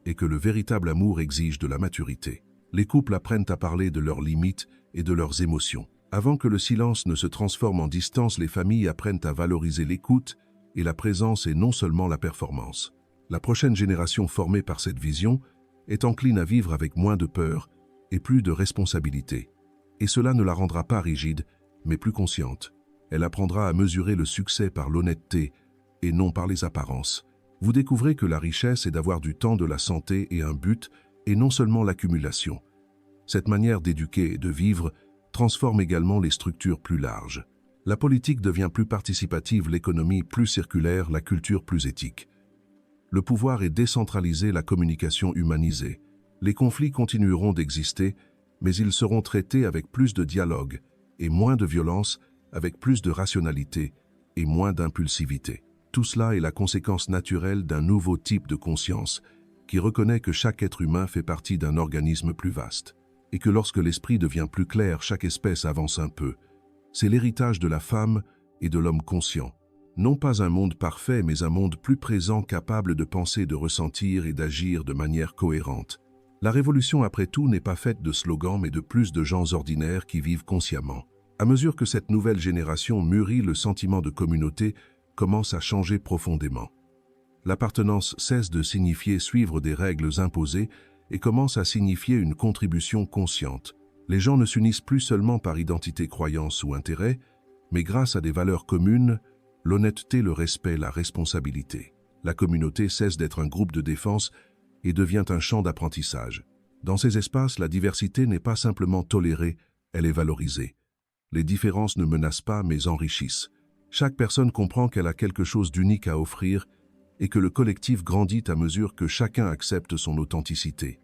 et que le véritable amour exige de la maturité. Les couples apprennent à parler de leurs limites et de leurs émotions. Avant que le silence ne se transforme en distance, les familles apprennent à valoriser l'écoute et la présence et non seulement la performance. La prochaine génération formée par cette vision est encline à vivre avec moins de peur et plus de responsabilité. Et cela ne la rendra pas rigide, mais plus consciente. Elle apprendra à mesurer le succès par l'honnêteté et non par les apparences. Vous découvrez que la richesse est d'avoir du temps, de la santé et un but, et non seulement l'accumulation. Cette manière d'éduquer et de vivre transforme également les structures plus larges. La politique devient plus participative, l'économie plus circulaire, la culture plus éthique. Le pouvoir est décentralisé, la communication humanisée. Les conflits continueront d'exister, mais ils seront traités avec plus de dialogue et moins de violence, avec plus de rationalité et moins d'impulsivité. Tout cela est la conséquence naturelle d'un nouveau type de conscience qui reconnaît que chaque être humain fait partie d'un organisme plus vaste et que lorsque l'esprit devient plus clair, chaque espèce avance un peu. C'est l'héritage de la femme et de l'homme conscient. Non pas un monde parfait, mais un monde plus présent, capable de penser, de ressentir et d'agir de manière cohérente. La révolution, après tout, n'est pas faite de slogans, mais de plus de gens ordinaires qui vivent consciemment. À mesure que cette nouvelle génération mûrit, le sentiment de communauté commence à changer profondément. L'appartenance cesse de signifier suivre des règles imposées et commence à signifier une contribution consciente. Les gens ne s'unissent plus seulement par identité, croyance ou intérêt, mais grâce à des valeurs communes, l'honnêteté, le respect, la responsabilité. La communauté cesse d'être un groupe de défense et devient un champ d'apprentissage. Dans ces espaces, la diversité n'est pas simplement tolérée, elle est valorisée. Les différences ne menacent pas, mais enrichissent. Chaque personne comprend qu'elle a quelque chose d'unique à offrir et que le collectif grandit à mesure que chacun accepte son authenticité.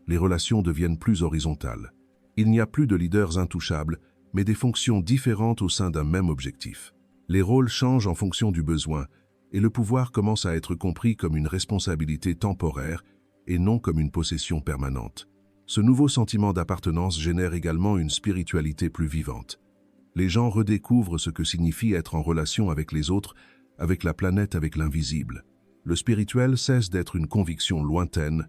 Les relations deviennent plus horizontales. Il n'y a plus de leaders intouchables, mais des fonctions différentes au sein d'un même objectif. Les rôles changent en fonction du besoin, et le pouvoir commence à être compris comme une responsabilité temporaire et non comme une possession permanente. Ce nouveau sentiment d'appartenance génère également une spiritualité plus vivante. Les gens redécouvrent ce que signifie être en relation avec les autres, avec la planète, avec l'invisible. Le spirituel cesse d'être une conviction lointaine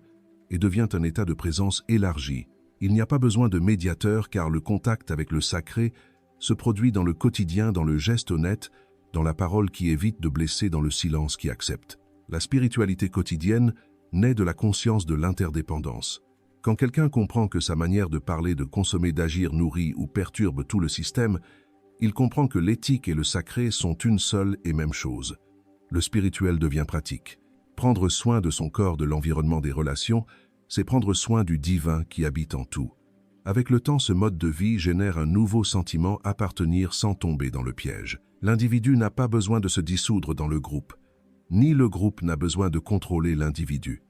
et devient un état de présence élargi. Il n'y a pas besoin de médiateur car le contact avec le sacré se produit dans le quotidien, dans le geste honnête, dans la parole qui évite de blesser, dans le silence qui accepte. La spiritualité quotidienne naît de la conscience de l'interdépendance. Quand quelqu'un comprend que sa manière de parler, de consommer, d'agir nourrit ou perturbe tout le système, il comprend que l'éthique et le sacré sont une seule et même chose. Le spirituel devient pratique. Prendre soin de son corps, de l'environnement, des relations, c'est prendre soin du divin qui habite en tout. Avec le temps, ce mode de vie génère un nouveau sentiment, appartenir sans tomber dans le piège. L'individu n'a pas besoin de se dissoudre dans le groupe, ni le groupe n'a besoin de contrôler l'individu.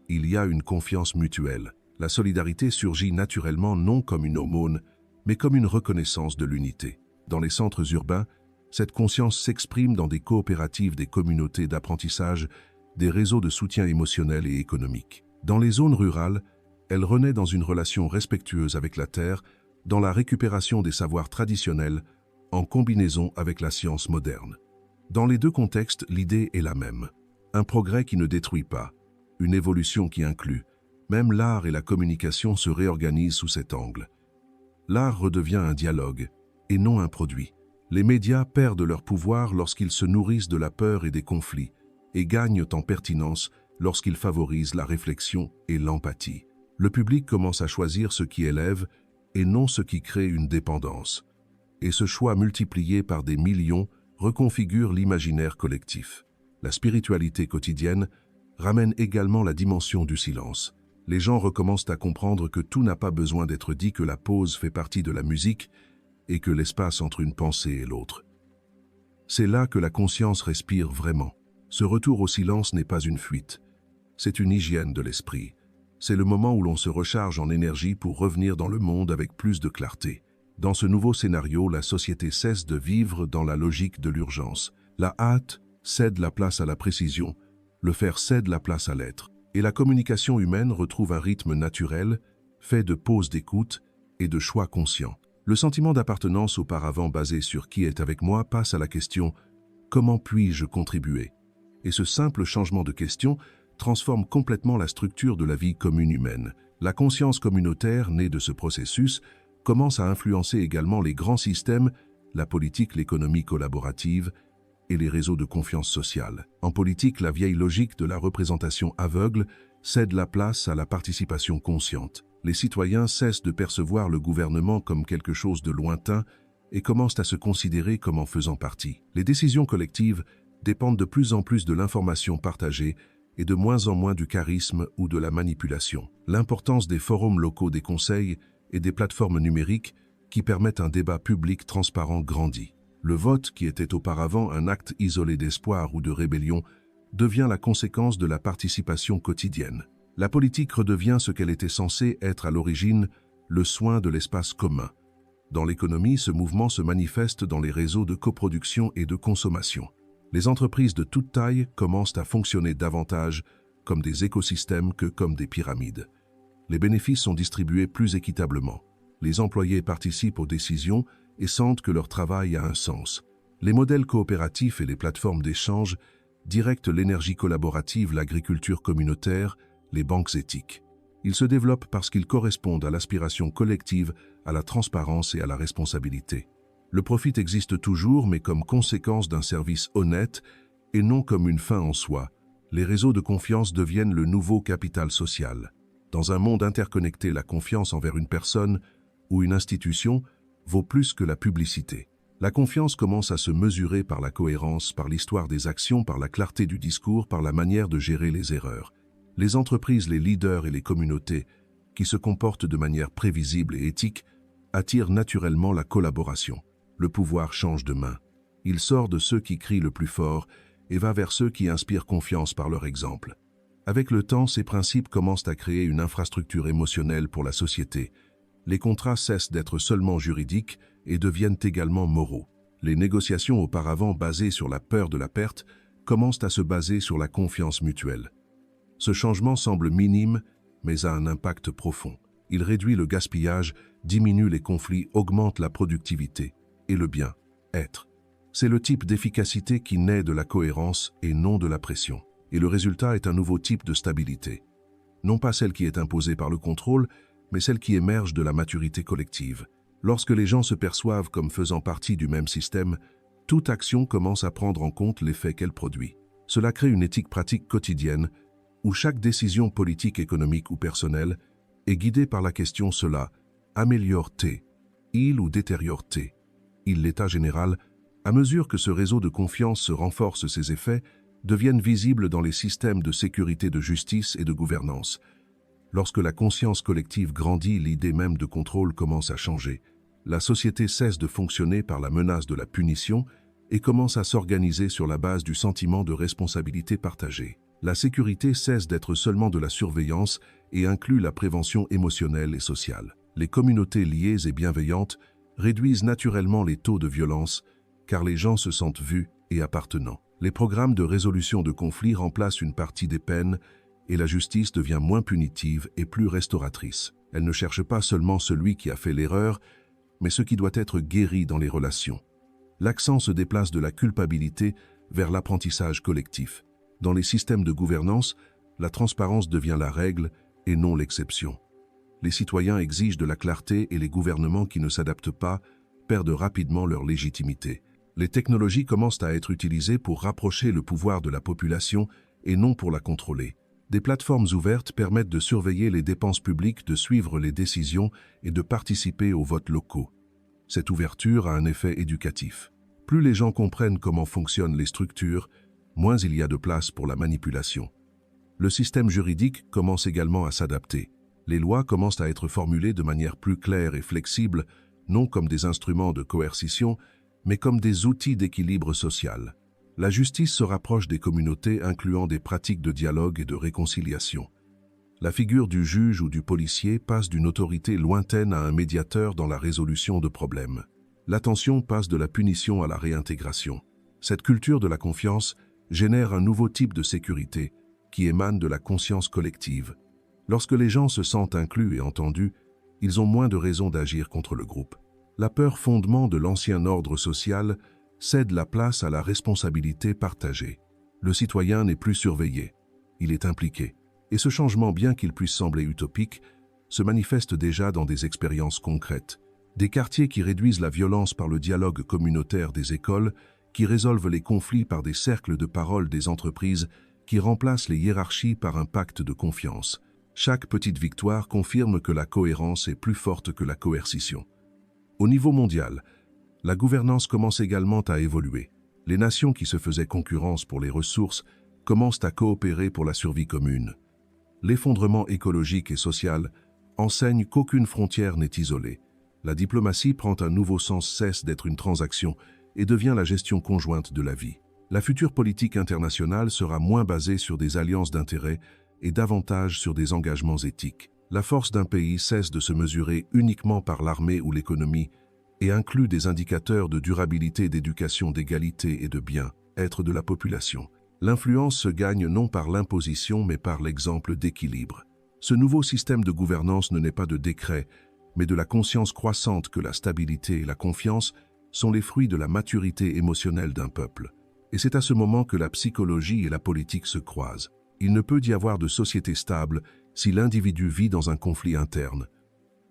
Il y a une confiance mutuelle. La solidarité surgit naturellement non comme une aumône, mais comme une reconnaissance de l'unité. Dans les centres urbains, cette conscience s'exprime dans des coopératives, des communautés d'apprentissage, des réseaux de soutien émotionnel et économique. Dans les zones rurales, elle renaît dans une relation respectueuse avec la terre, dans la récupération des savoirs traditionnels, en combinaison avec la science moderne. Dans les deux contextes, l'idée est la même. Un progrès qui ne détruit pas, une évolution qui inclut. Même l'art et la communication se réorganisent sous cet angle. L'art redevient un dialogue, et non un produit. Les médias perdent leur pouvoir lorsqu'ils se nourrissent de la peur et des conflits, et gagnent en pertinence lorsqu'ils favorisent la réflexion et l'empathie. Le public commence à choisir ce qui élève et non ce qui crée une dépendance. Et ce choix multiplié par des millions reconfigure l'imaginaire collectif. La spiritualité quotidienne ramène également la dimension du silence. Les gens recommencent à comprendre que tout n'a pas besoin d'être dit, que la pause fait partie de la musique et que l'espace entre une pensée et l'autre. C'est là que la conscience respire vraiment. Ce retour au silence n'est pas une fuite, c'est une hygiène de l'esprit. C'est le moment où l'on se recharge en énergie pour revenir dans le monde avec plus de clarté. Dans ce nouveau scénario, la société cesse de vivre dans la logique de l'urgence. La hâte cède la place à la précision, le faire cède la place à l'être. Et la communication humaine retrouve un rythme naturel, fait de pauses d'écoute et de choix conscients. Le sentiment d'appartenance auparavant basé sur qui est avec moi passe à la question « Comment puis-je contribuer ?» Et ce simple changement de question transforme complètement la structure de la vie commune humaine. La conscience communautaire, née de ce processus, commence à influencer également les grands systèmes, la politique, l'économie collaborative et les réseaux de confiance sociale. En politique, la vieille logique de la représentation aveugle cède la place à la participation consciente. Les citoyens cessent de percevoir le gouvernement comme quelque chose de lointain et commencent à se considérer comme en faisant partie. Les décisions collectives dépendent de plus en plus de l'information partagée et de moins en moins du charisme ou de la manipulation. L'importance des forums locaux des conseils et des plateformes numériques qui permettent un débat public transparent grandit. Le vote, qui était auparavant un acte isolé d'espoir ou de rébellion, devient la conséquence de la participation quotidienne. La politique redevient ce qu'elle était censée être à l'origine, le soin de l'espace commun. Dans l'économie, ce mouvement se manifeste dans les réseaux de coproduction et de consommation. Les entreprises de toute taille commencent à fonctionner davantage comme des écosystèmes que comme des pyramides. Les bénéfices sont distribués plus équitablement. Les employés participent aux décisions et sentent que leur travail a un sens. Les modèles coopératifs et les plateformes d'échange directent l'énergie collaborative, l'agriculture communautaire, les banques éthiques. Ils se développent parce qu'ils correspondent à l'aspiration collective, à la transparence et à la responsabilité. Le profit existe toujours, mais comme conséquence d'un service honnête et non comme une fin en soi. Les réseaux de confiance deviennent le nouveau capital social. Dans un monde interconnecté, la confiance envers une personne ou une institution vaut plus que la publicité. La confiance commence à se mesurer par la cohérence, par l'histoire des actions, par la clarté du discours, par la manière de gérer les erreurs. Les entreprises, les leaders et les communautés, qui se comportent de manière prévisible et éthique, attirent naturellement la collaboration. Le pouvoir change de main. Il sort de ceux qui crient le plus fort et va vers ceux qui inspirent confiance par leur exemple. Avec le temps, ces principes commencent à créer une infrastructure émotionnelle pour la société. Les contrats cessent d'être seulement juridiques et deviennent également moraux. Les négociations auparavant basées sur la peur de la perte commencent à se baser sur la confiance mutuelle. Ce changement semble minime, mais a un impact profond. Il réduit le gaspillage, diminue les conflits, augmente la productivité et le bien-être. C'est le type d'efficacité qui naît de la cohérence et non de la pression. Et le résultat est un nouveau type de stabilité. Non pas celle qui est imposée par le contrôle, mais celle qui émerge de la maturité collective. Lorsque les gens se perçoivent comme faisant partie du même système, toute action commence à prendre en compte l'effet qu'elle produit. Cela crée une éthique pratique quotidienne où chaque décision politique, économique ou personnelle est guidée par la question cela améliore-t-il ou détériore-t-il l'état général. À mesure que ce réseau de confiance se renforce, ses effets deviennent visibles dans les systèmes de sécurité, de justice et de gouvernance. Lorsque la conscience collective grandit, l'idée même de contrôle commence à changer. La société cesse de fonctionner par la menace de la punition et commence à s'organiser sur la base du sentiment de responsabilité partagée. La sécurité cesse d'être seulement de la surveillance et inclut la prévention émotionnelle et sociale. Les communautés liées et bienveillantes réduisent naturellement les taux de violence car les gens se sentent vus et appartenants. Les programmes de résolution de conflits remplacent une partie des peines et la justice devient moins punitive et plus restauratrice. Elle ne cherche pas seulement celui qui a fait l'erreur, mais ce qui doit être guéri dans les relations. L'accent se déplace de la culpabilité vers l'apprentissage collectif. Dans les systèmes de gouvernance, la transparence devient la règle et non l'exception. Les citoyens exigent de la clarté et les gouvernements qui ne s'adaptent pas perdent rapidement leur légitimité. Les technologies commencent à être utilisées pour rapprocher le pouvoir de la population et non pour la contrôler. Des plateformes ouvertes permettent de surveiller les dépenses publiques, de suivre les décisions et de participer aux votes locaux. Cette ouverture a un effet éducatif. Plus les gens comprennent comment fonctionnent les structures, moins il y a de place pour la manipulation. Le système juridique commence également à s'adapter. Les lois commencent à être formulées de manière plus claire et flexible, non comme des instruments de coercition, mais comme des outils d'équilibre social. La justice se rapproche des communautés, incluant des pratiques de dialogue et de réconciliation. La figure du juge ou du policier passe d'une autorité lointaine à un médiateur dans la résolution de problèmes. L'attention passe de la punition à la réintégration. Cette culture de la confiance génère un nouveau type de sécurité qui émane de la conscience collective. Lorsque les gens se sentent inclus et entendus, ils ont moins de raisons d'agir contre le groupe. La peur, fondement de l'ancien ordre social, cède la place à la responsabilité partagée. Le citoyen n'est plus surveillé, il est impliqué. Et ce changement, bien qu'il puisse sembler utopique, se manifeste déjà dans des expériences concrètes. Des quartiers qui réduisent la violence par le dialogue communautaire, des écoles qui résolvent les conflits par des cercles de parole, des entreprises qui remplacent les hiérarchies par un pacte de confiance. Chaque petite victoire confirme que la cohérence est plus forte que la coercition. Au niveau mondial, la gouvernance commence également à évoluer. Les nations qui se faisaient concurrence pour les ressources commencent à coopérer pour la survie commune. L'effondrement écologique et social enseigne qu'aucune frontière n'est isolée. La diplomatie prend un nouveau sens, cesse d'être une transaction et devient la gestion conjointe de la vie. La future politique internationale sera moins basée sur des alliances d'intérêts et davantage sur des engagements éthiques. La force d'un pays cesse de se mesurer uniquement par l'armée ou l'économie et inclut des indicateurs de durabilité, d'éducation, d'égalité et de bien-être de la population. L'influence se gagne non par l'imposition mais par l'exemple d'équilibre. Ce nouveau système de gouvernance ne naît pas de décret, mais de la conscience croissante que la stabilité et la confiance sont les fruits de la maturité émotionnelle d'un peuple. Et c'est à ce moment que la psychologie et la politique se croisent. Il ne peut y avoir de société stable si l'individu vit dans un conflit interne.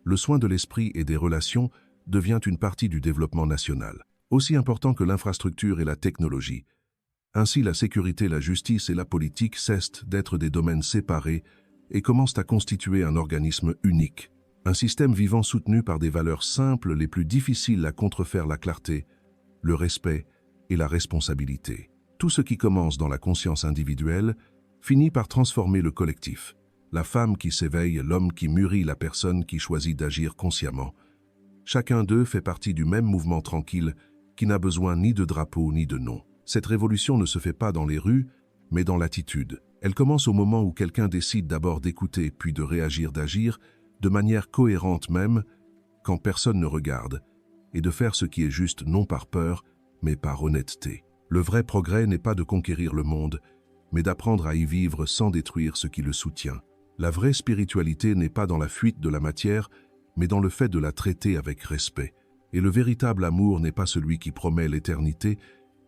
Le soin de l'esprit et des relations devient une partie du développement national, aussi important que l'infrastructure et la technologie. Ainsi, la sécurité, la justice et la politique cessent d'être des domaines séparés et commencent à constituer un organisme unique. Un système vivant soutenu par des valeurs simples les plus difficiles à contrefaire: la clarté, le respect et la responsabilité. Tout ce qui commence dans la conscience individuelle finit par transformer le collectif. La femme qui s'éveille, l'homme qui mûrit, la personne qui choisit d'agir consciemment. Chacun d'eux fait partie du même mouvement tranquille qui n'a besoin ni de drapeau ni de nom. Cette révolution ne se fait pas dans les rues, mais dans l'attitude. Elle commence au moment où quelqu'un décide d'abord d'écouter puis de réagir, d'agir, de manière cohérente même, quand personne ne regarde, et de faire ce qui est juste non par peur, mais par honnêteté. Le vrai progrès n'est pas de conquérir le monde, mais d'apprendre à y vivre sans détruire ce qui le soutient. La vraie spiritualité n'est pas dans la fuite de la matière, mais dans le fait de la traiter avec respect. Et le véritable amour n'est pas celui qui promet l'éternité,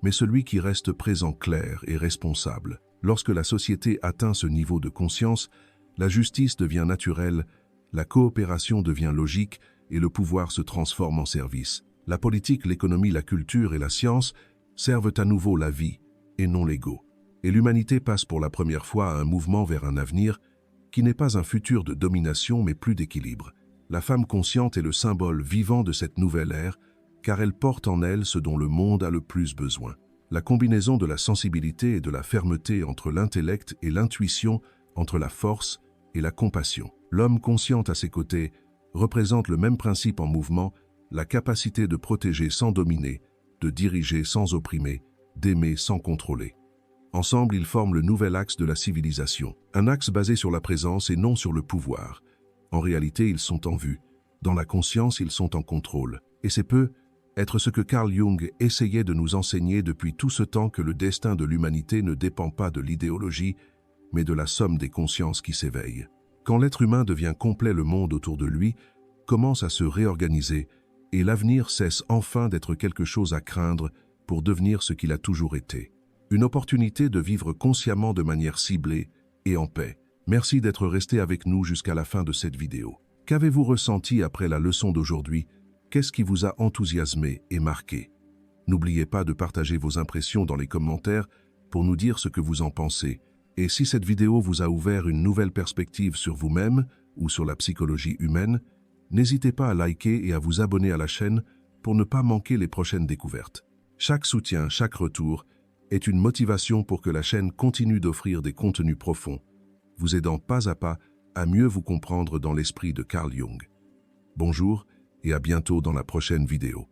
mais celui qui reste présent, clair et responsable. Lorsque la société atteint ce niveau de conscience, la justice devient naturelle, la coopération devient logique et le pouvoir se transforme en service. La politique, l'économie, la culture et la science servent à nouveau la vie et non l'ego. Et l'humanité passe pour la première fois à un mouvement vers un avenir qui n'est pas un futur de domination mais plus d'équilibre. La femme consciente est le symbole vivant de cette nouvelle ère, car elle porte en elle ce dont le monde a le plus besoin. La combinaison de la sensibilité et de la fermeté entre l'intellect et l'intuition, entre la force et la compassion. L'homme conscient à ses côtés représente le même principe en mouvement, la capacité de protéger sans dominer, de diriger sans opprimer, d'aimer sans contrôler. Ensemble, ils forment le nouvel axe de la civilisation, un axe basé sur la présence et non sur le pouvoir. En réalité, ils sont en vue. Dans la conscience, ils sont en contrôle. Et c'est peu être ce que Carl Jung essayait de nous enseigner depuis tout ce temps, que le destin de l'humanité ne dépend pas de l'idéologie, mais de la somme des consciences qui s'éveillent. Quand l'être humain devient complet, le monde autour de lui commence à se réorganiser et l'avenir cesse enfin d'être quelque chose à craindre pour devenir ce qu'il a toujours été. Une opportunité de vivre consciemment de manière ciblée et en paix. Merci d'être resté avec nous jusqu'à la fin de cette vidéo. Qu'avez-vous ressenti après la leçon d'aujourd'hui? Qu'est-ce qui vous a enthousiasmé et marqué? N'oubliez pas de partager vos impressions dans les commentaires pour nous dire ce que vous en pensez. Et si cette vidéo vous a ouvert une nouvelle perspective sur vous-même ou sur la psychologie humaine, n'hésitez pas à liker et à vous abonner à la chaîne pour ne pas manquer les prochaines découvertes. Chaque soutien, chaque retour est une motivation pour que la chaîne continue d'offrir des contenus profonds, vous aidant pas à pas à mieux vous comprendre dans l'esprit de Carl Jung. Bonjour et à bientôt dans la prochaine vidéo.